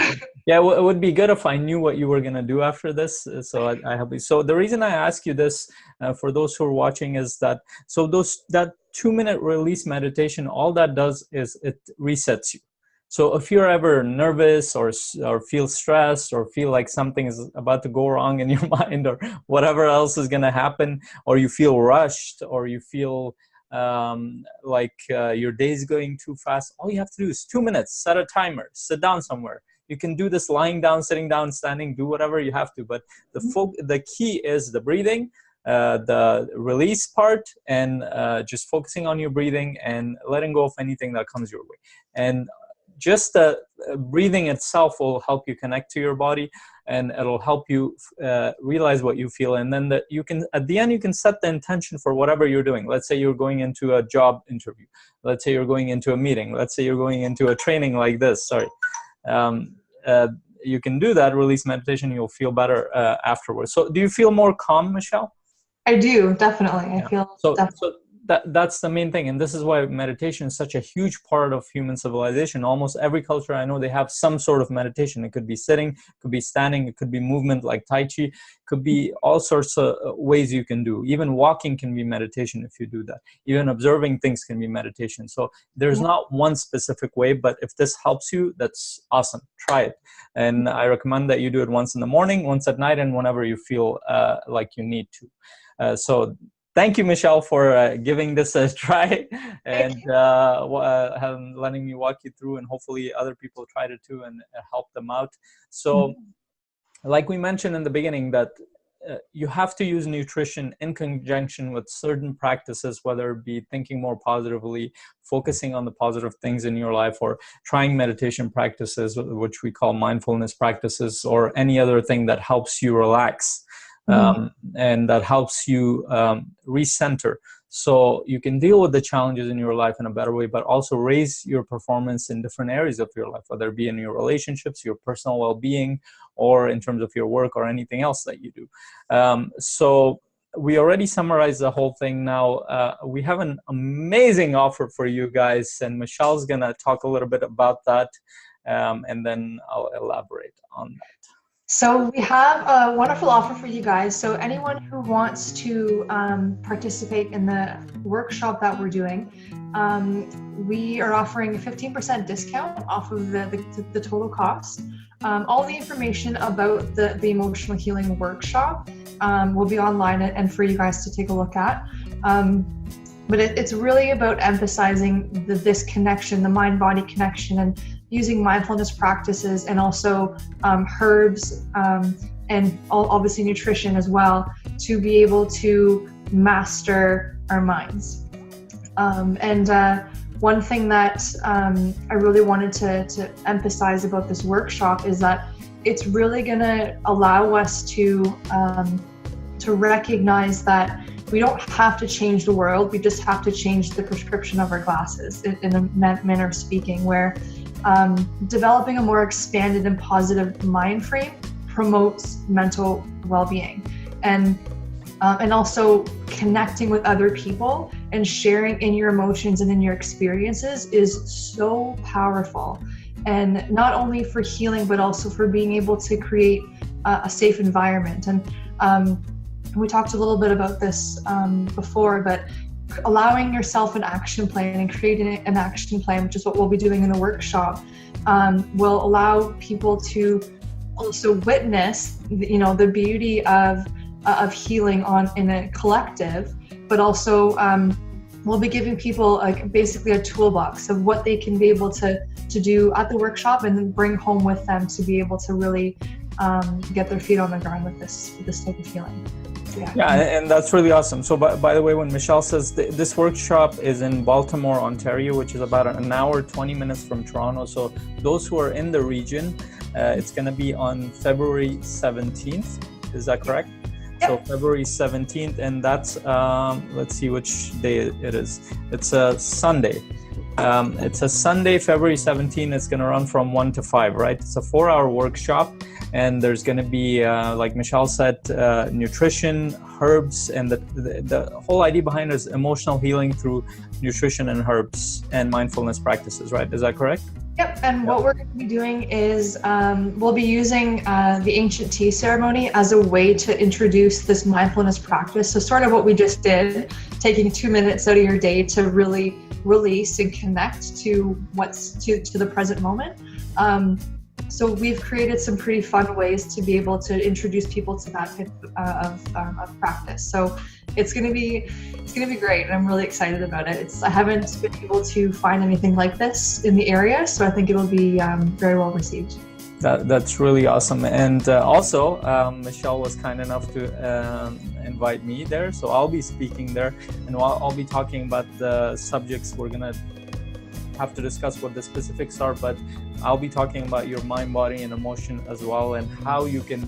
Yeah, it would be good if I knew what you were going to do after this. So I help you. So the reason I ask you this, for those who are watching, is that that 2-minute release meditation, all that does is it resets you. So if you're ever nervous or feel stressed or feel like something is about to go wrong in your mind or whatever else is going to happen, or you feel rushed, or you feel your day's going too fast, all you have to do is 2 minutes, set a timer, sit down somewhere. You can do this lying down, sitting down, standing, do whatever you have to. But the key is the breathing, the release part, and just focusing on your breathing and letting go of anything that comes your way. And just the breathing itself will help you connect to your body, and it'll help you realize what you feel. And then at the end, you can set the intention for whatever you're doing. Let's say you're going into a job interview. Let's say you're going into a meeting. Let's say you're going into a training like this. You can do that release meditation. You'll feel better afterwards. So do you feel more calm, Michelle?
I do, definitely.
Yeah.
I feel
definitely. So that's the main thing. And this is why meditation is such a huge part of human civilization. Almost every culture I know, they have some sort of meditation. It could be sitting, it could be standing, it could be movement like Tai Chi, it could be all sorts of ways you can do. Even walking can be meditation if you do that. Even observing things can be meditation. So there's not one specific way, but if this helps you, that's awesome. Try it. And I recommend that you do it once in the morning, once at night, and whenever you feel like you need to. So thank you, Michelle, for giving this a try and letting me walk you through, and hopefully other people tried it too and help them out. So like we mentioned in the beginning, that you have to use nutrition in conjunction with certain practices, whether it be thinking more positively, focusing on the positive things in your life, or trying meditation practices, which we call mindfulness practices, or any other thing that helps you relax. And that helps you recenter, so you can deal with the challenges in your life in a better way, but also raise your performance in different areas of your life, whether it be in your relationships, your personal well-being, or in terms of your work or anything else that you do. So we already summarized the whole thing. Now we have an amazing offer for you guys, and Michelle's gonna talk a little bit about that. and then I'll elaborate on that.
So we have a wonderful offer for you guys. So anyone who wants to participate in the workshop that we're doing, we are offering a 15% discount off of the total cost. All the information about the emotional healing workshop will be online and for you guys to take a look at. But it's really about emphasizing this connection, the mind-body connection, and using mindfulness practices, and also herbs and obviously nutrition as well, to be able to master our minds. One thing that I really wanted to emphasize about this workshop is that it's really going to allow us to recognize that we don't have to change the world, we just have to change the prescription of our glasses, in a manner of speaking, where developing a more expanded and positive mind frame promotes mental well-being, and also connecting with other people and sharing in your emotions and in your experiences is so powerful, and not only for healing but also for being able to create a safe environment. And we talked a little bit about this before, but allowing yourself an action plan and creating an action plan, which is what we'll be doing in the workshop, will allow people to also witness, the beauty of healing in a collective, but also we'll be giving people basically a toolbox of what they can be able to do at the workshop and then bring home with them to be able to really get their feet on the ground with this type of healing.
Yeah, and that's really awesome. So by the way, when Michelle says this workshop is in Baltimore, Ontario, which is about an hour, 20 minutes from Toronto. So those who are in the region, it's going to be on February 17th. Is that correct? Yep. So February 17th, and that's, let's see which day it is. It's a Sunday. It's a Sunday, February 17th. It's going to run from 1 to 5, right? It's a 4-hour workshop. And there's going to be, like Michelle said, nutrition, herbs, and the whole idea behind it is emotional healing through nutrition and herbs and mindfulness practices, right? Is that correct?
Yep. And what we're going to be doing is we'll be using the ancient tea ceremony as a way to introduce this mindfulness practice. So sort of what we just did, taking 2 minutes out of your day to really release and connect to what's to the present moment. So we've created some pretty fun ways to be able to introduce people to that type of practice. So it's gonna be great, and I'm really excited about it. I haven't been able to find anything like this in the area, so I think it'll be very well received.
That's really awesome. And also, Michelle was kind enough to invite me there, so I'll be speaking there, and I'll be talking about the subjects we're gonna have to discuss what the specifics are, but I'll be talking about your mind, body, and emotion as well, and how you can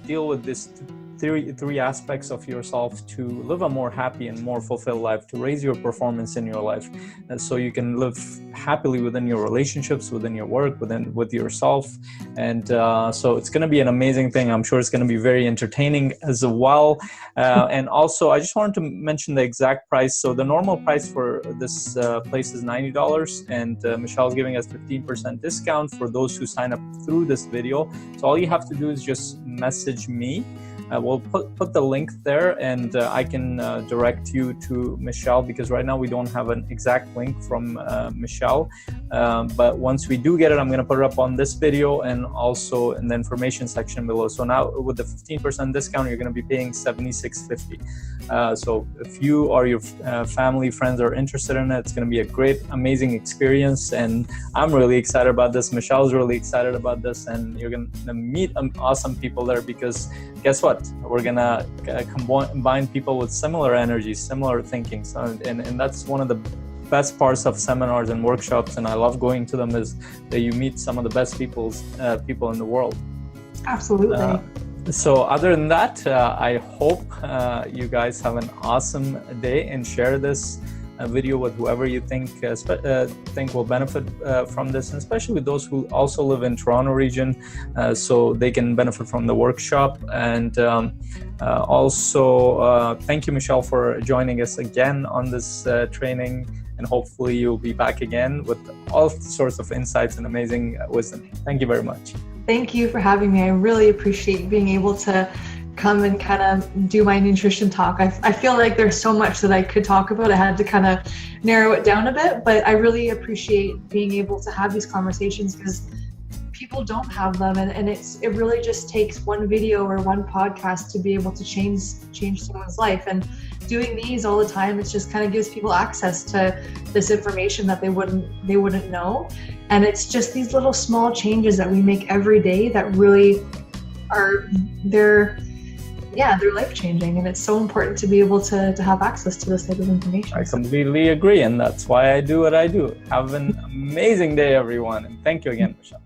deal with this three aspects of yourself to live a more happy and more fulfilled life, to raise your performance in your life, and so you can live happily within your relationships, within your work, with yourself. And so it's going to be an amazing thing. I'm sure it's going to be very entertaining as well. And also, I just wanted to mention the exact price. So the normal price for this place is $90, and Michelle's giving us 15% discount for those who sign up through this video. So all you have to do is just message me. We'll put the link there, and I can direct you to Michelle, because right now we don't have an exact link from Michelle. But once we do get it, I'm going to put it up on this video and also in the information section below. So now with the 15% discount, you're going to be paying $76.50. So if you or your family, friends are interested in it, it's going to be a great, amazing experience. And I'm really excited about this. Michelle's really excited about this, and you're going to meet awesome people there, because guess what? We're gonna combine people with similar energies, similar thinking. So, and that's one of the best parts of seminars and workshops, and I love going to them, is that you meet some of the best people in the world.
Absolutely.
So other than that, I hope you guys have an awesome day, and share this video with whoever you think will benefit from this, and especially with those who also live in Toronto region, so they can benefit from the workshop. And also thank you, Michelle, for joining us again on this training. and hopefully you'll be back again with all sorts of insights and amazing wisdom. Thank you very much.
Thank you for having me. I really appreciate being able to come and kind of do my nutrition talk. I feel like there's so much that I could talk about. I had to kind of narrow it down a bit, but I really appreciate being able to have these conversations because people don't have them, and it really just takes one video or one podcast to be able to change someone's life. And doing these all the time, it just kind of gives people access to this information that they wouldn't know. And it's just these little small changes that we make every day that really are they're life-changing, and it's so important to be able to have access to this type of information.
I completely agree, and that's why I do what I do. Have an amazing day, everyone, and thank you again, Michelle.